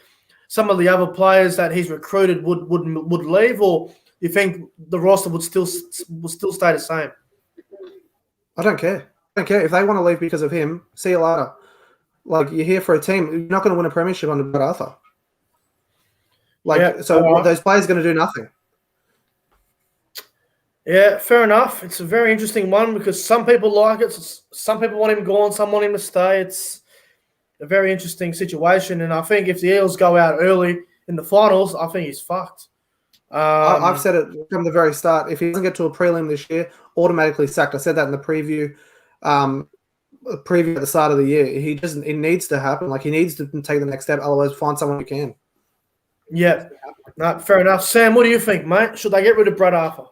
some of the other players that he's recruited would leave, or do you think the roster would still stay the same? I don't care. If they want to leave because of him, see you later. Like, you're here for a team. You're not going to win a premiership under Brad Arthur. Those players are going to do nothing. Yeah, fair enough. It's a very interesting one because some people like it. Some people want him gone. Some want him to stay. It's a very interesting situation. And I think if the Eels go out early in the finals, I think he's fucked. I've said it from the very start. If he doesn't get to a prelim this year, automatically sacked. I said that in the preview at the start of the year. It needs to happen. Like, he needs to take the next step. Otherwise, find someone who can. Yeah, no, fair enough. Sam, what do you think, mate? Should they get rid of Brad Arthur?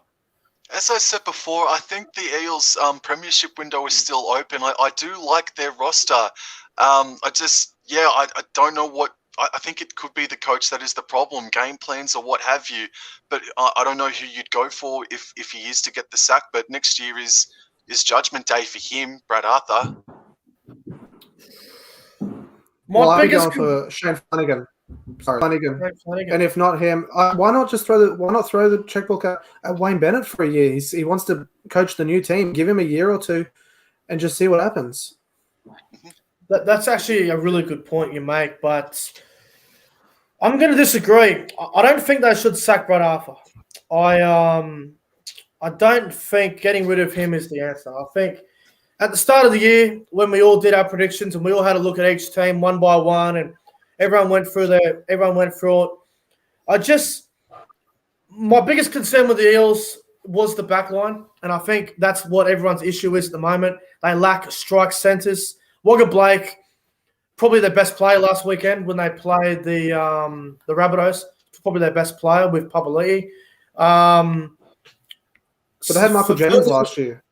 As I said before, I think the Eels' premiership window is still open. I do like their roster. I don't know what. I think it could be the coach that is the problem, game plans or what have you. But I don't know who you'd go for if he is to get the sack. But next year is judgment day for him, Brad Arthur. I'd be going for Shane Flanagan. Flanagan. And if not him, why not throw the checkbook at Wayne Bennett for a year? He wants to coach the new team. Give him a year or two, and just see what happens. That's actually a really good point you make, but I'm going to disagree. I don't think they should sack Brad Arthur. I don't think getting rid of him is the answer. I think at the start of the year, when we all did our predictions and we all had a look at each team one by one, and everyone went through it. My biggest concern with the Eels was the back line, and I think that's what everyone's issue is at the moment. They lack strike centres. Wagga Blake, probably their best player last weekend when they played the Rabbitohs. Probably their best player with Papali'i. But they had Michael Jennings last year.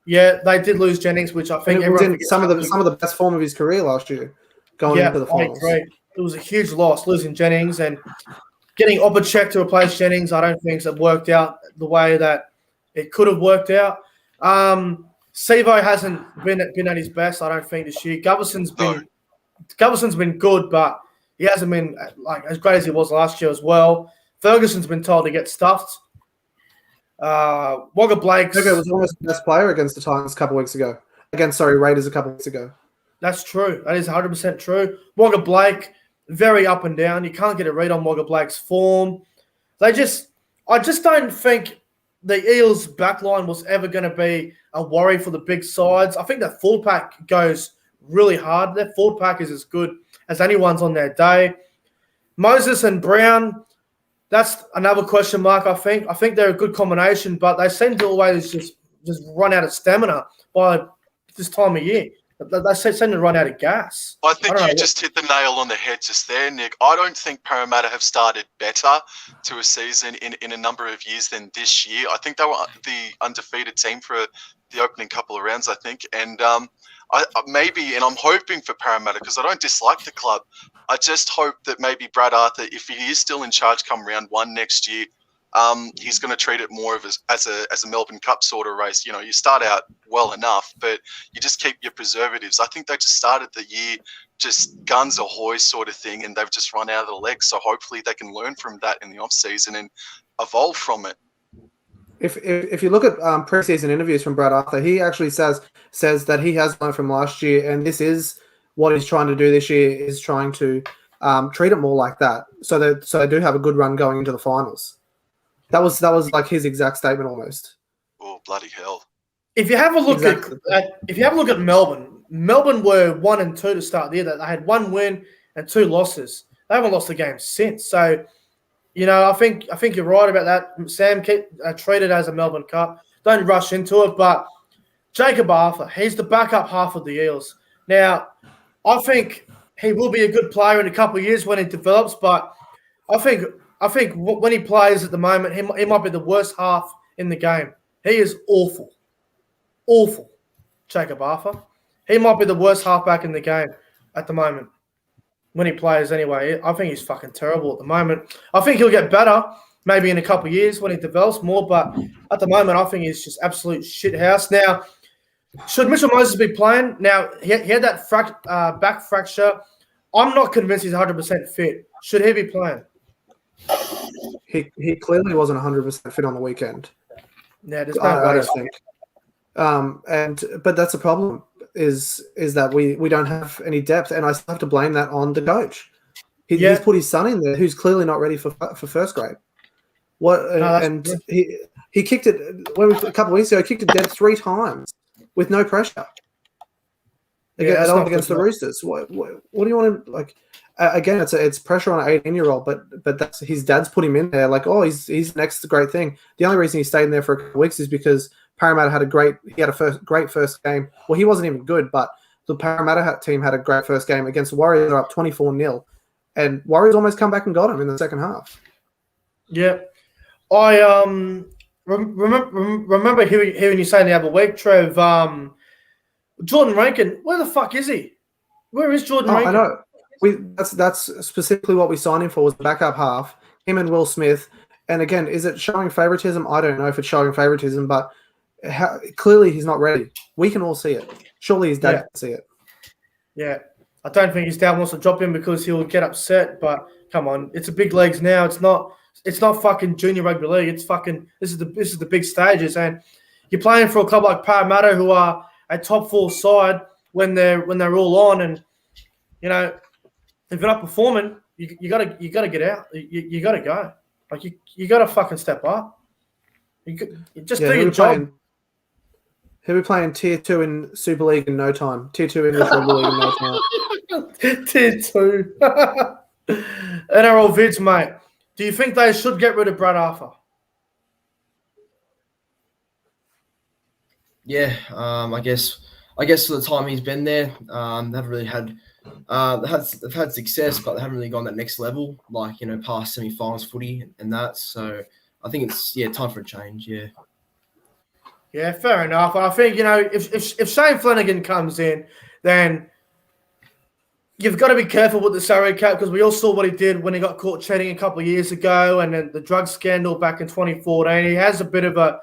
Yeah, they did lose Jennings, which I think everyone was in some of the best form of his career last year, going into the finals. I agree. It was a huge loss losing Jennings, and getting Opacek to replace Jennings, I don't think it's worked out the way that it could have worked out. Sevo hasn't been at his best, I don't think, this year. Gutherson's been good, but he hasn't been like as great as he was last year as well. Ferguson's been told to get stuffed. Wagga Blake was almost the best player against the Titans a couple weeks ago. Raiders a couple weeks ago. That's true. That is 100% true. Wagga Blake, very up and down. You can't get a read on Wagga Blake's form. I just don't think the Eels' backline was ever going to be a worry for the big sides. I think that full pack goes really hard. Their full pack is as good as anyone's on their day. Moses and Brown, that's another question mark, I think. I think they're a good combination, but they seem to always just run out of stamina by this time of year. They seem to run out of gas. I think you just hit the nail on the head just there, Nick. I don't think Parramatta have started better to a season in a number of years than this year. I think they were the undefeated team for the opening couple of rounds, I think. And I'm hoping for Parramatta because I don't dislike the club. I just hope that maybe Brad Arthur, if he is still in charge come round one next year, he's going to treat it more of as a Melbourne Cup sort of race. You know, you start out well enough, but you just keep your preservatives. I think they just started the year just guns ahoy sort of thing, and they've just run out of the legs. So hopefully they can learn from that in the off season and evolve from it. If you look at preseason interviews from Brad Arthur, he actually says that he has learned from last year, and this is what he's trying to do this year is trying to treat it more like that, so they do have a good run going into the finals. That was like his exact statement almost. Oh, bloody hell! If you have a look at Melbourne were 1 and 2 to start the year. They had 1 win and 2 losses. They haven't lost a game since. So, you know, I think you're right about that. Sam, treat it as a Melbourne Cup. Don't rush into it. But Jacob Arthur, he's the backup half of the Eels. Now, I think he will be a good player in a couple of years when he develops. But I think when he plays at the moment, he might be the worst half in the game. He is awful. Awful, Jacob Arthur. He might be the worst halfback in the game at the moment when he plays anyway. I think he's fucking terrible at the moment. I think he'll get better maybe in a couple of years when he develops more, but at the moment I think he's just absolute shithouse. Now, should Mitchell Moses be playing? Now, he had that back fracture. I'm not convinced he's 100% fit. Should he be playing? He clearly wasn't 100% fit on the weekend. Yeah, there's no way. I don't think. But that's a problem. is that we don't have any depth, and I still have to blame that on the coach. He's put his son in there, who's clearly not ready for first grade. He kicked it a couple of weeks ago. Kicked it dead 3 times with no pressure. Against the Roosters. What do you want to like? Again, it's pressure on an 18-year-old, but that's his dad's put him in there. Like, he's next great thing. The only reason he stayed in there for a couple of weeks is because Parramatta had a great first game. Well, he wasn't even good, but the Parramatta team had a great first game against the Warriors. They're up 24-0, and Warriors almost come back and got him in the second half. Yeah, I remember hearing you say the other week, Trev. Jordan Rankin, where the fuck is he? Where is Jordan Rankin? I know. That's specifically what we signed him for, was the backup half, him and Will Smith. And again, is it showing favoritism? I don't know if it's showing favoritism, but clearly he's not ready. We can all see it. Surely his dad can see it. Yeah. I don't think his dad wants to drop him because he'll get upset, but come on, it's a big leagues now. It's not fucking junior rugby league. It's fucking this is the big stages, and you're playing for a club like Parramatta, who are a top 4 side when they're all on, and you know, if you're not performing, you gotta get out. You gotta go. Like you gotta fucking step up. You just do your job. He'll be playing Tier 2 in Super League in no time. Tier 2 English Rugby League in no time. Tier 2. NRL vids, mate. Do you think they should get rid of Brad Arthur? Yeah, I guess for the time he's been there, they haven't really had they've had success, but they haven't really gone that next level, like, you know, past semi-finals footy and that. So I think it's time for a change. Yeah. Yeah, fair enough. I think, you know, if Shane Flanagan comes in, then you've got to be careful with the salary cap, because we all saw what he did when he got caught cheating a couple of years ago, and then the drug scandal back in 2014. He has a bit of a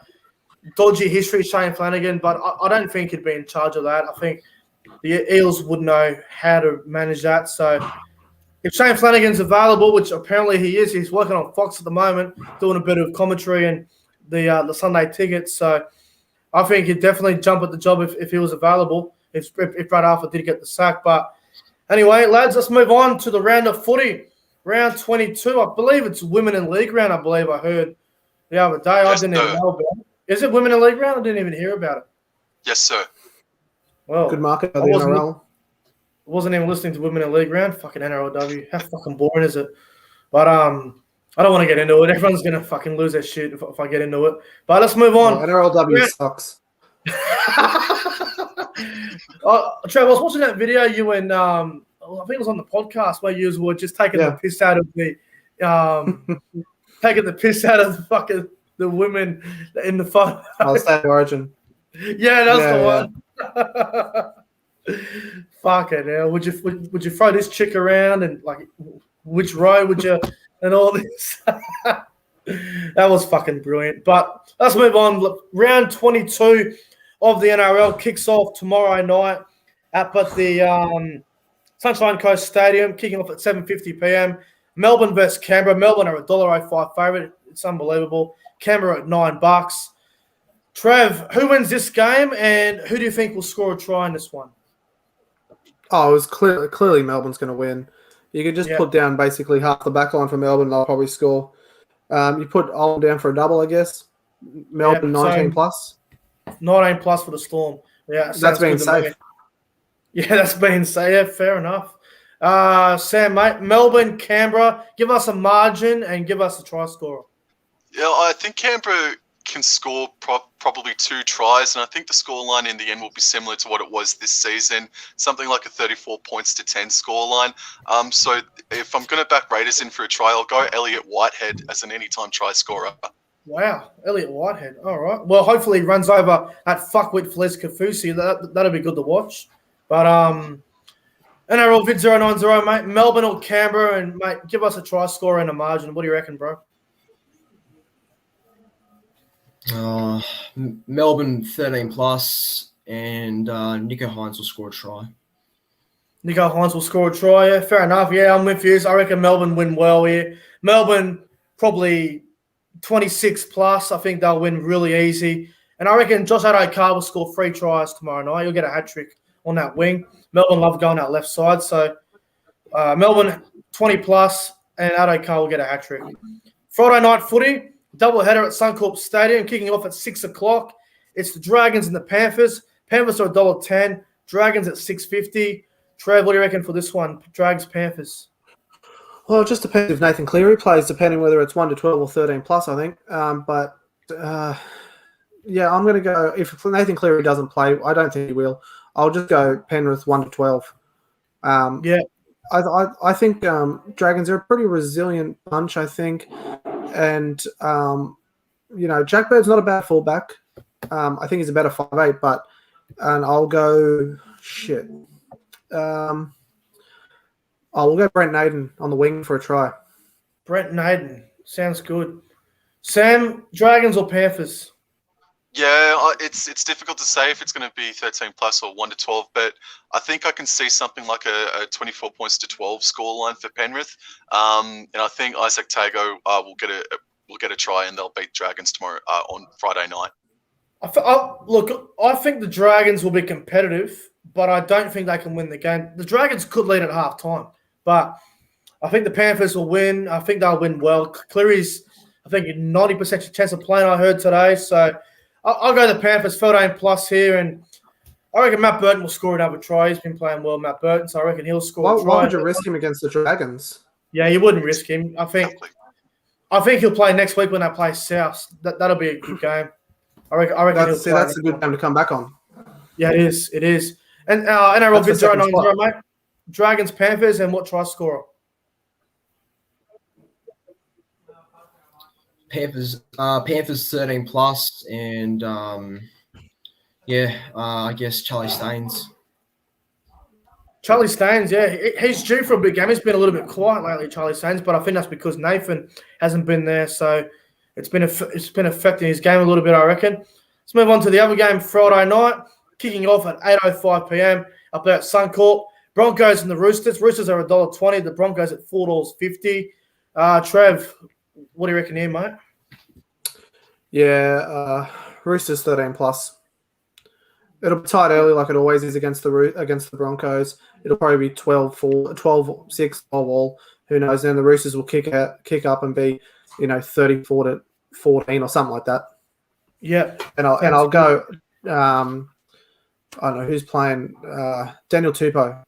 dodgy history, Shane Flanagan, but I don't think he'd be in charge of that. I think the Eels would know how to manage that. So if Shane Flanagan's available, which apparently he is, he's working on Fox at the moment, doing a bit of commentary and the Sunday tickets. So I think he'd definitely jump at the job if he was available, if Brad Arthur did get the sack. But anyway, lads, let's move on to the round of footy. Round 22. I believe it's Women in League round, I believe I heard the other day. Yes, I didn't even know about it. Is it Women in League round? I didn't even hear about it. Yes, sir. Well, good market by the NRL. Wasn't even listening to Women in League round. Fucking NRLW. How fucking boring is it? But I don't want to get into it. Everyone's going to fucking lose their shit if I get into it. But let's move on. NRLW sucks. Trev, I was watching that video you and I think it was on the podcast where you were just taking the piss out of the fucking the women in the photo. State of Origin. Yeah, that's the one. Fuck it, now. Would you throw this chick around, and like which row would you, and all this? That was fucking brilliant. But let's move on. Round 22 of the NRL kicks off tomorrow night up at the Sunshine Coast Stadium, kicking off at 7:50 p.m. Melbourne versus Canberra. Melbourne are $1.05 favourite. It's unbelievable. Canberra at $9. Trev, who wins this game, and who do you think will score a try in this one? Oh, it was clearly Melbourne's going to win. You could just put down basically half the back line for Melbourne, they'll probably score. You put Oldham down for a double, I guess. Melbourne 19 plus. 19 plus for the Storm. Yeah, that's being safe. Yeah, that's being safe. Yeah, fair enough. Sam, mate, Melbourne, Canberra, give us a margin and give us a try scorer. Yeah, I think Canberra can score probably 2 tries, and I think the scoreline in the end will be similar to what it was this season, something like a 34 points to 10 scoreline. So if I'm going to back Raiders in for a try, I'll go Elliot Whitehead as an anytime try scorer. Wow, Elliot Whitehead. All right. Well, hopefully he runs over that fuckwit Feliz Kafusi. That'll be good to watch. But NRL vid 090, mate. Melbourne or Canberra, and mate, give us a try scorer and a margin. What do you reckon, bro? Melbourne 13 plus, and Nico Hines will score a try. Nico Hines will score a try. Yeah, fair enough. Yeah, I'm with you. I reckon Melbourne win well here. Melbourne probably 26 plus. I think they'll win really easy. And I reckon Josh Adokar will score 3 tries tomorrow night. He'll get a hat trick on that wing. Melbourne love going that left side. So Melbourne 20 plus and Addo Carr will get a hat trick. Friday night footy, double header at Suncorp Stadium, kicking off at 6 o'clock. It's the Dragons and the Panthers. Panthers are $1.10. Dragons at $6.50. Trev, what do you reckon for this one? Dragons, Panthers. Well, it just depends if Nathan Cleary plays, depending whether it's 1 to 12 or 13 plus, I think. Yeah, I'm going to go. If Nathan Cleary doesn't play, I don't think he will. I'll just go Penrith 1 to 12. Yeah. I think Dragons are a pretty resilient bunch, I think. And, Jack Bird's not a bad fullback. I think he's a better 5'8", and I'll go shit. We'll go Brent Naden on the wing for a try. Brent Naden. Sounds good. Sam, Dragons or Panthers? Yeah, it's difficult to say if it's going to be 13 plus or 1 to 12, but I think I can see something like a 24 points to 12 scoreline for Penrith. And I think Isaac Tago will get a try and they'll beat Dragons tomorrow on Friday night. Look, I think the Dragons will be competitive, but I don't think they can win the game. The Dragons could lead at half-time, but I think the Panthers will win. I think they'll win well. Cleary's, I think, 90% chance of playing, I heard today. So I'll go the Panthers, 13 plus here, and I reckon Matt Burton will score another try. He's been playing well, Matt Burton, so I reckon he'll score a try. Why would you risk him against the Dragons? Yeah, you wouldn't risk him. I think he'll play next week when they play South. That'll be a good game. I reckon that's a good game to come back on. Yeah, it is. It is. And NRL bid 090, mate. Dragons, Panthers, and what try scorer? Panthers 13 plus, and I guess Charlie Staines. Charlie Staines, yeah, he's due for a big game. He's been a little bit quiet lately, Charlie Staines, but I think that's because Nathan hasn't been there, so it's been affecting his game a little bit, I reckon. Let's move on to the other game Friday night, kicking off at 8:05 p.m. up there at Suncorp. Broncos and the Roosters. Roosters are $1.20. The Broncos at $4.50. Trev, what do you reckon here, mate? Yeah, Roosters 13 plus. It'll be tight early like it always is against the Broncos. It'll probably be 12-6 all. Who knows? Then the Roosters will kick up and be 34-14 or something like that. Yeah, and I'll go. I don't know who's playing. Daniel Tupou.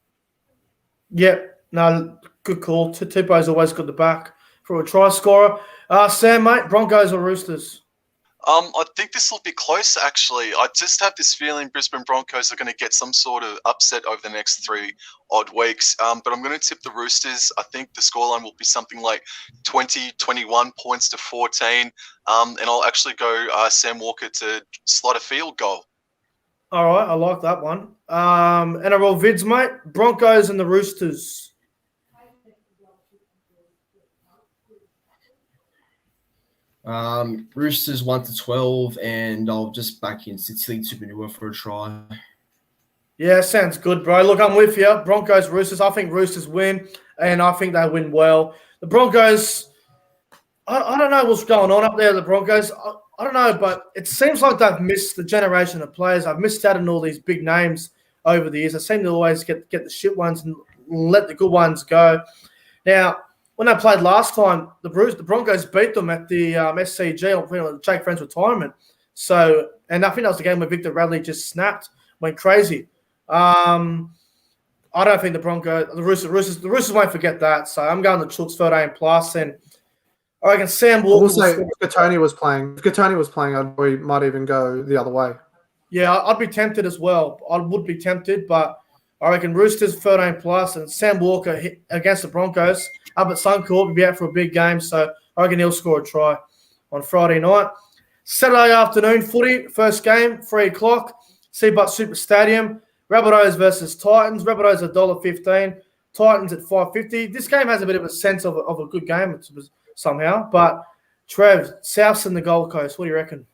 Yeah, no, good call. Tupou's always got the back for a try scorer. Sam, mate, Broncos or Roosters? I think this will be close, actually. I just have this feeling Brisbane Broncos are going to get some sort of upset over the next 3 odd weeks. But I'm going to tip the Roosters. I think the scoreline will be something like 20, 21 points to 14. And I'll actually go Sam Walker to slot a field goal. All right, I like that one. NRL vids, mate. Broncos and the Roosters. Roosters 1 to 12, and I'll just back in Sicily Tupanua for a try. Yeah, sounds good, bro. Look, I'm with you. Broncos, Roosters. I think Roosters win, and I think they win well. The Broncos, I don't know what's going on up there, the Broncos. I don't know, but it seems like they've missed the generation of players. I've missed out on all these big names over the years. They seem to always get the shit ones and let the good ones go. Now, when they played last time, the Broncos beat them at the SCG on Jake Friend's retirement. So, and I think that was the game where Victor Radley just snapped, went crazy. I don't think the Roosters won't forget that. So I'm going to Chooks 13 plus, and I reckon Sam Walker. Also, if Katoni was playing, I might even go the other way. Yeah, I'd be tempted as well. I would be tempted, but I reckon Roosters 13 plus, and Sam Walker against the Broncos up at Suncorp will be out for a big game. So I reckon he'll score a try on Friday night. Saturday afternoon footy, first game, 3 o'clock, Seabut Super Stadium. Rabbitohs versus Titans. Rabbitohs $1.15. Titans at $5.50. This game has a bit of a sense of a good game somehow. But Trev, Souths and the Gold Coast. What do you reckon?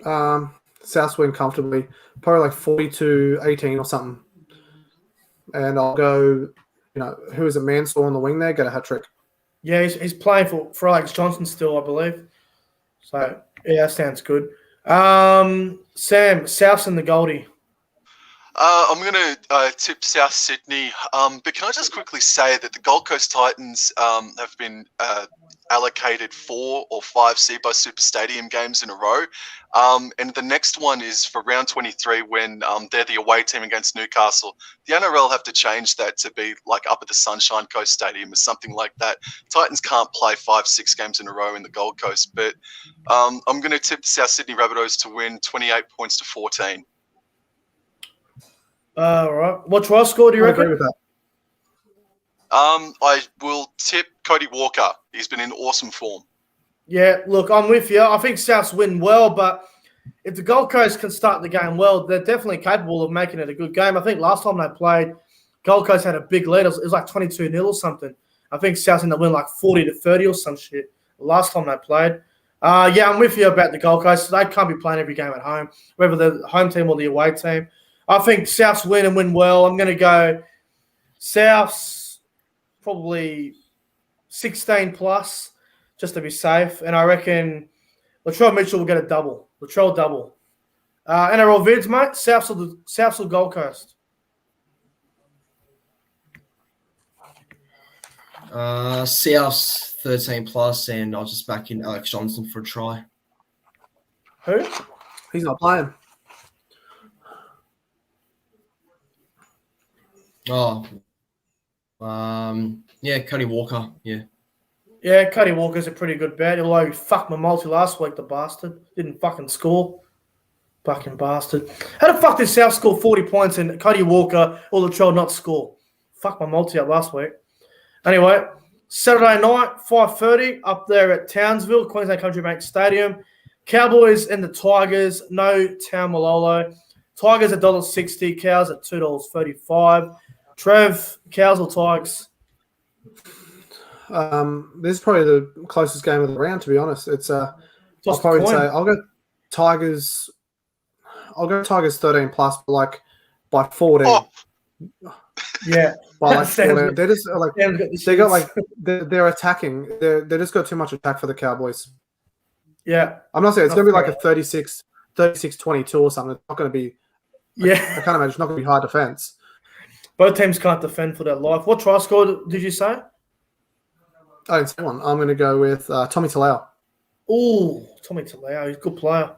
Souths win comfortably, probably like 40-18 or something. And I'll go. Who is it? Mansour on the wing there. Get a hat trick. Yeah, he's playing for Alex Johnson still, I believe. So yeah, that sounds good. Sam, Souths and the Goldie. I'm going to tip South Sydney, but can I just quickly say that the Gold Coast Titans have been allocated 4 or 5 Seabus Super Stadium games in a row, and the next one is for round 23 when they're the away team against Newcastle. The NRL have to change that to be like up at the Sunshine Coast Stadium or something like that. Titans can't play 5-6 games in a row in the Gold Coast, but I'm going to tip the South Sydney Rabbitohs to win 28 points to 14. All right. What try score do you I reckon? agree with that. I will tip Cody Walker. He's been in awesome form. Yeah, look, I'm with you. I think Souths win well, but if the Gold Coast can start the game well, they're definitely capable of making it a good game. I think last time they played, Gold Coast had a big lead. It was like 22-0 or something. I think Souths ended up winning like 40-30 or some shit last time they played. Yeah, I'm with you about the Gold Coast. They can't be playing every game at home, whether the home team or the away team. I think Souths win and win well. I'm going to go Souths probably 16 plus just to be safe. And I reckon Latrell Mitchell will get a double. Latrell double. NRL vids, mate. Souths or Gold Coast? Souths 13 plus, and I'll just back in Alex Johnson for a try. Who? He's not playing. Oh, yeah, Cody Walker. Yeah. Yeah, Cody Walker's a pretty good bet. Although he fucked my multi last week, the bastard. Didn't fucking score. Fucking bastard. How the fuck did South score 40 points and Cody Walker or Latrell not score? Fuck my multi up last week. Anyway, Saturday night, 5:30, up there at Townsville, Queensland Country Bank Stadium. Cowboys and the Tigers, no Taumalolo. Tigers $1.60, Cows at $2.35. Trev, Cows or Tigers? This is probably the closest game of the round, to be honest. It's I'll probably say I'll go Tigers. I'll go Tigers 13 plus, but like by 14. Oh. Yeah, by like 14. They're just like they got like they're attacking. They just got too much attack for the Cowboys. Yeah, I'm not saying it's going to be like a 36-22 or something. It's not going to be. Yeah, I can't imagine it's not going to be high defense. Both teams can't defend for their life. What try score did you say? I didn't say one. I'm going to go with Tommy Talau. Oh, Tommy Talau, he's a good player.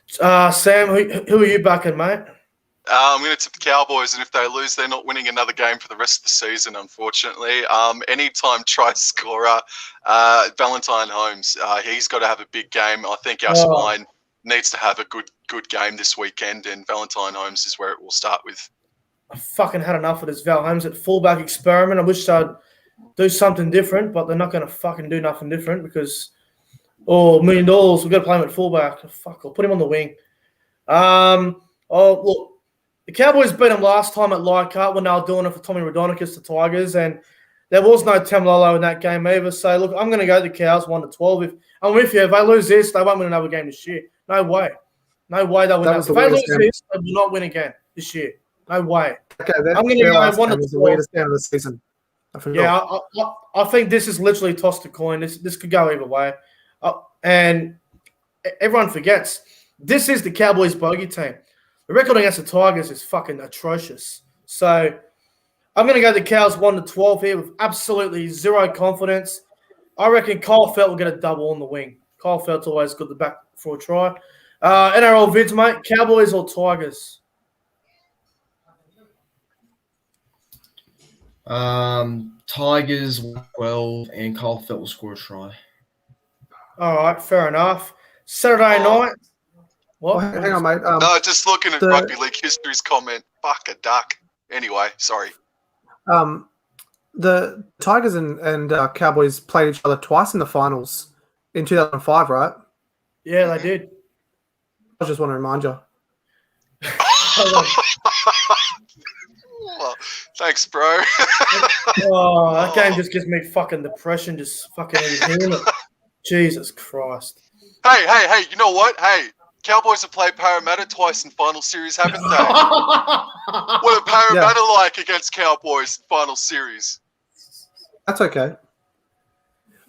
Sam, who are you backing, mate? I'm going to tip the Cowboys, and if they lose, they're not winning another game for the rest of the season, unfortunately. Anytime try scorer, Valentine Holmes, he's got to have a big game. I think our spine needs to have a good game this weekend, and Valentine Holmes is where it will start with. I fucking had enough of this Val Holmes at fullback experiment. I wish they'd do something different, but they're not going to fucking do nothing different because, $1 million, we've got to play him at fullback. Fuck, I'll put him on the wing. Look, the Cowboys beat them last time at Leichhardt when they were doing it for Tommy Raudonikis, the Tigers, and there was no Tamalolo in that game either. So, look, I'm going to go the Cows 1-12. I'm with you. If they lose this, they won't win another game this year. No way. No way they'll win that. If they lose this, they will not win again this year. No way. Okay, I'm going to go 1-12. The weirdest game of the season. Yeah, I think this is literally tossed a coin. This could go either way. And everyone forgets, this is the Cowboys bogey team. The record against the Tigers is fucking atrocious. So I'm going to go the Cows 1-12 here with absolutely zero confidence. I reckon Kyle Felt will get a double on the wing. Kyle Felt's always good to back for a try. NRL vids, mate. Cowboys or Tigers? Tigers 12 and Kyle Felt will score a try. All right, fair enough. Saturday night. What? Well, hang on, mate. No, just looking at Rugby League History's comment. Fuck a duck. Anyway, sorry. The Tigers and Cowboys played each other twice in the finals in 2005, right? Yeah, they did. I just want to remind you. Thanks, bro. That game just gives me fucking depression. Just fucking hearing it. Jesus Christ. Hey, you know what? Hey, Cowboys have played Parramatta twice in final series, haven't they? What are Parramatta like against Cowboys in final series? That's okay.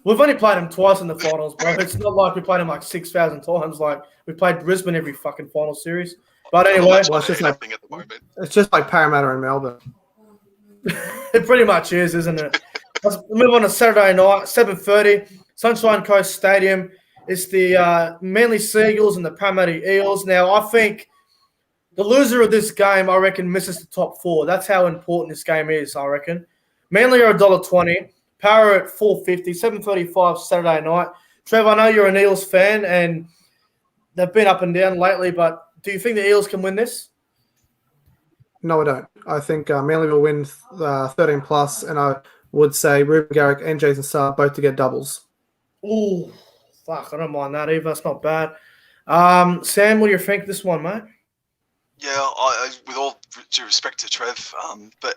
We've only played them twice in the finals, bro. It's not like we played them like 6,000 times. Like we played Brisbane every fucking final series. But anyway, Well, it's just happening at the moment. It's just like Parramatta in Melbourne. it pretty much is, isn't it? Let's move on to Saturday night, 7:30, Sunshine Coast Stadium. It's the Manly Seagulls and the Parramatta Eels. Now, I think the loser of this game, I reckon, misses the top 4. That's how important this game is, I reckon. Manly are $1.20. Para at $4.50, 7:35 Saturday night. Trev, I know you're an Eels fan, and they've been up and down lately, but do you think the Eels can win this? No, I don't. I think Manly will win 13 plus, and I would say Ruben Garrick and Jason Starr both to get doubles. Ooh, fuck, I don't mind that either. That's not bad. Sam, what do you think of this one, mate? Yeah, with all due respect to Trev, but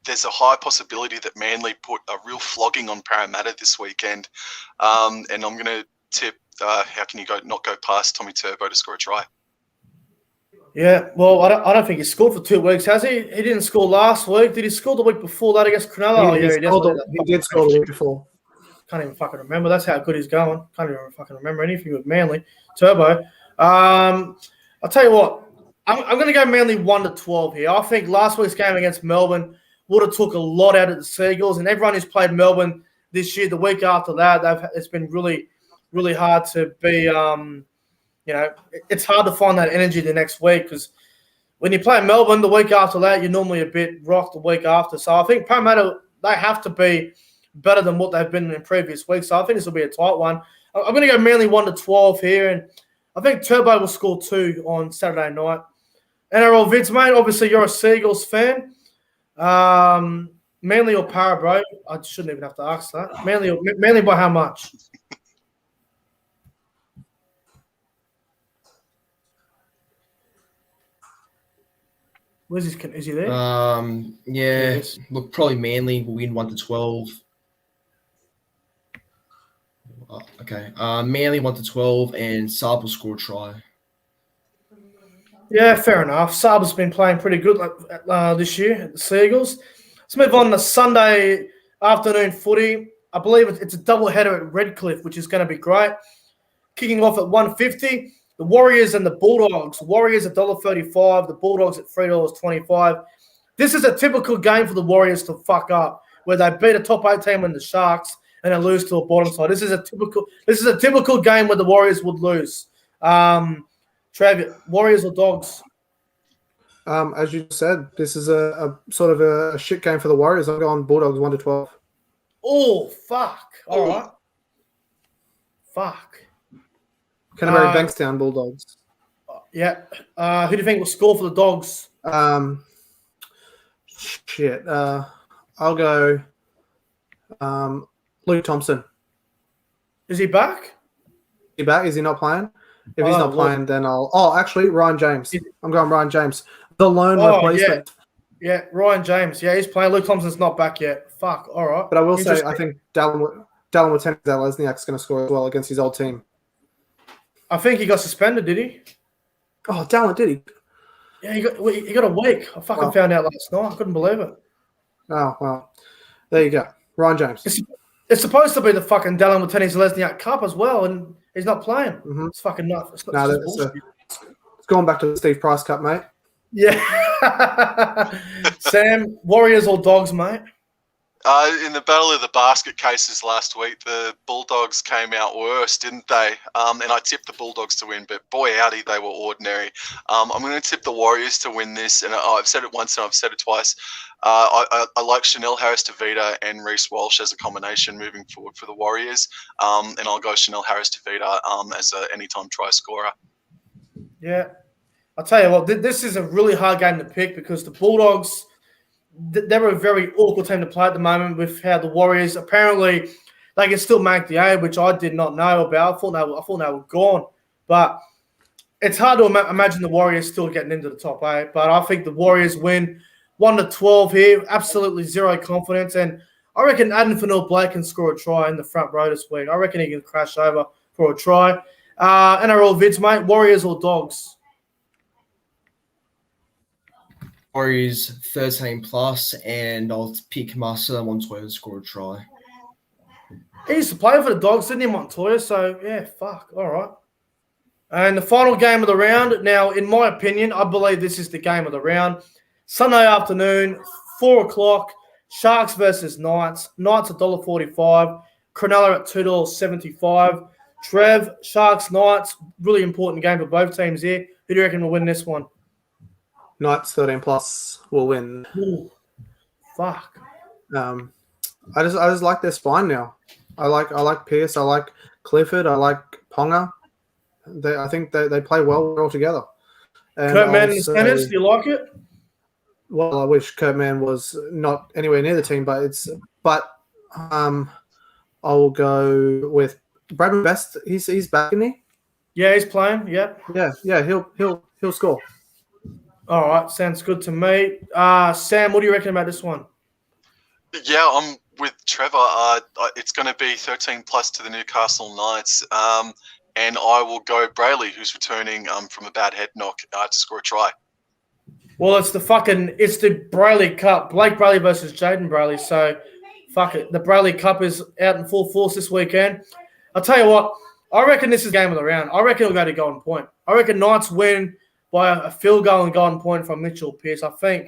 there's a high possibility that Manly put a real flogging on Parramatta this weekend, and I'm going to tip. How can you not go past Tommy Turbo to score a try? Yeah, well, I don't think he scored for 2 weeks, has he? He didn't score last week. Did he score the week before that against Cronulla? He did score the week before. Can't even fucking remember. That's how good he's going. Can't even fucking remember anything with Manly. Turbo. I'll tell you what. I'm going to go Manly 1-12 here. I think last week's game against Melbourne would have took a lot out of the Seagulls, and everyone who's played Melbourne this year, the week after that, it's been really, really hard to be. It's hard to find that energy the next week because when you play Melbourne the week after that, you're normally a bit rocked the week after. So I think Parramatta, they have to be better than what they've been in previous weeks. So I think this will be a tight one. I'm going to go Manly 1-12 here, and I think Turbo will score 2 on Saturday night. NRL Vids, mate, obviously you're a Seagulls fan. Manly or Para, bro? I shouldn't even have to ask that. Manly by how much? Where's his? Is he there? Yeah. Look, probably Manly will win 1-12. Okay. Manly 1-12, and Saab will score a try. Yeah, fair enough. Saab's been playing pretty good this year at the Seagulls. Let's move on to Sunday afternoon footy. I believe it's a double header at Redcliffe, which is going to be great. Kicking off at 1:50. The Warriors and the Bulldogs. Warriors $1.35. The Bulldogs at $3.25. This is a typical game for the Warriors to fuck up, where they beat a top 8 team in the Sharks and then lose to a bottom side. This is a typical game where the Warriors would lose. Trev, Warriors or Dogs? As you said, this is a sort of a shit game for the Warriors. I'm going Bulldogs 1-12. Oh, fuck. All right. Fuck. Canterbury Bankstown Bulldogs. Yeah. Who do you think will score for the Dogs? I'll go Luke Thompson. Is he back? Is he back? Is he not playing? If he's not playing, then I'll... Oh, actually, Ryan James. I'm going Ryan James. The lone replacement. Yeah, Ryan James. Yeah, he's playing. Luke Thompson's not back yet. Fuck, all right. But I will say, I think Dallin Watene-Zelezniak's going to score as well against his old team. I think he got suspended, did he? Oh, Dallin, did he? Yeah, he got a week. I fucking found out last night. I couldn't believe it. Oh, well. There you go. Ryan James. It's supposed to be the fucking Dallin Watene-Zelezniak Cup as well, and he's not playing. Mm-hmm. It's fucking nuts. It's going back to the Steve Price Cup, mate. Yeah. Sam, Warriors or Dogs, mate? In the Battle of the Basket cases last week, the Bulldogs came out worse, didn't they? And I tipped the Bulldogs to win, but boy, howdy, they were ordinary. I'm going to tip the Warriors to win this, and I've said it once and I've said it twice. I like Chanel Harris-Tavita and Reece Walsh as a combination moving forward for the Warriors, and I'll go Chanel Harris-Tavita as an anytime try scorer. Yeah. I'll tell you what, this is a really hard game to pick because the Bulldogs, they're a very awkward team to play at the moment with how the Warriors, apparently, they can still make the A, which I did not know about. I thought they were gone. But it's hard to imagine the Warriors still getting into the top 8. But I think the Warriors win 1-12 here. Absolutely zero confidence. And I reckon Adam Fanil-Blake can score a try in the front row this week. I reckon he can crash over for a try. NRL Vids, mate, Warriors or Dogs? Warriors 13 plus, and I'll pick Marcelo Montoya to score a try. He used to play for the Dogs, didn't he, Montoya? So, yeah, fuck. All right. And the final game of the round. Now, in my opinion, I believe this is the game of the round. Sunday afternoon, 4 o'clock, Sharks versus Knights. Knights $1.45. Cronulla at $2.75. Trev, Sharks, Knights. Really important game for both teams here. Who do you reckon will win this one? Knights 13+ will win. Ooh, fuck. I just like their spine now. I like Pierce. I like Clifford. I like Ponga. I think they play well all together. Kurt Mann in the centres, do you like it? Well, I wish Kurt Mann was not anywhere near the team, but I will go with Bradman Best. He's back, isn't he? Yeah, he's playing. Yeah. Yeah. He'll score. All right, sounds good to me. Sam, what do you reckon about this one? Yeah, I'm with Trevor. It's going to be 13+ to the Newcastle Knights. And I will go Brayley, who's returning from a bad head knock to score a try. Well, it's the Brayley Cup. Blake Brayley versus Jaden Brayley. So, fuck it. The Brayley Cup is out in full force this weekend. I'll tell you what. I reckon this is game of the round. I reckon it'll go to Golden Point. I reckon Knights win by a field goal and Golden Point from Mitchell Pearce. I think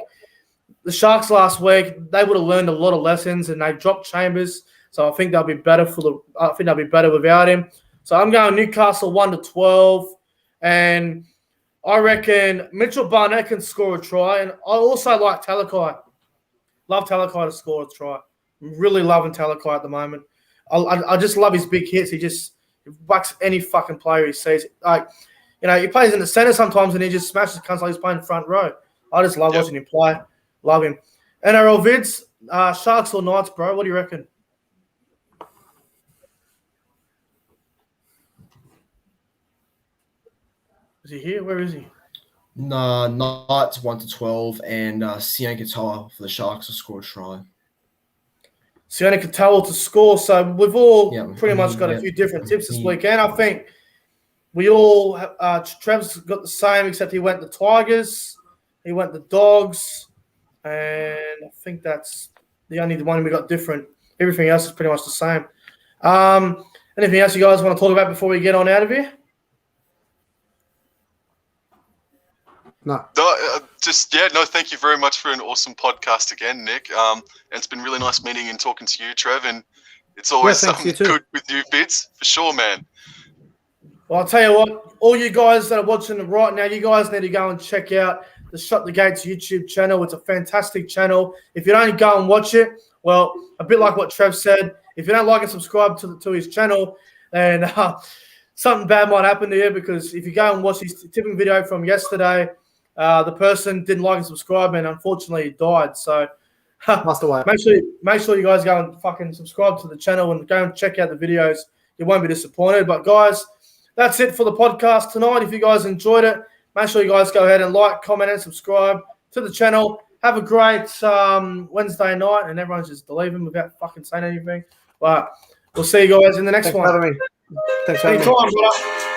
the Sharks last week, they would have learned a lot of lessons and they dropped Chambers. So I think they'll be better without him. So I'm going Newcastle 1-12, and I reckon Mitchell Barnett can score a try, and I also like Talakai. Love Talakai to score a try. I'm really loving Talakai at the moment. I just love his big hits. He whacks any fucking player he sees. He plays in the centre sometimes, and he just smashes cunts like he's playing front row. I just love watching him play. Love him. NRL vids, Sharks or Knights, bro? What do you reckon? Is he here? Where is he? No, Knights 1-12, and Sione Katoa for the Sharks will score a try. Sione Katoa to score. So we've all pretty much got a few different tips this weekend. I think we all Trev's got the same, except he went the Tigers, he went the Dogs, and I think that's the only one we got different. Everything else is pretty much the same. Anything else you guys want to talk about before we get on out of here? No. Thank you very much for an awesome podcast again, Nick. And it's been really nice meeting and talking to you, Trev, and it's always good with you vids, for sure, man. Well, I'll tell you what, all you guys that are watching right now, you guys need to go and check out the Shut the Gates YouTube channel. It's a fantastic channel. If you don't go and watch it, well, a bit like what Trev said, if you don't like and subscribe to his channel, then something bad might happen to you, because if you go and watch his tipping video from yesterday, the person didn't like and subscribe, and unfortunately he died. So make sure you guys go and fucking subscribe to the channel and go and check out the videos. You won't be disappointed. But guys, that's it for the podcast tonight. If you guys enjoyed it, make sure you guys go ahead and like, comment, and subscribe to the channel. Have a great Wednesday night, and everyone's just leaving without fucking saying anything. But we'll see you guys in the next one. Thanks for having me. Anytime, brother.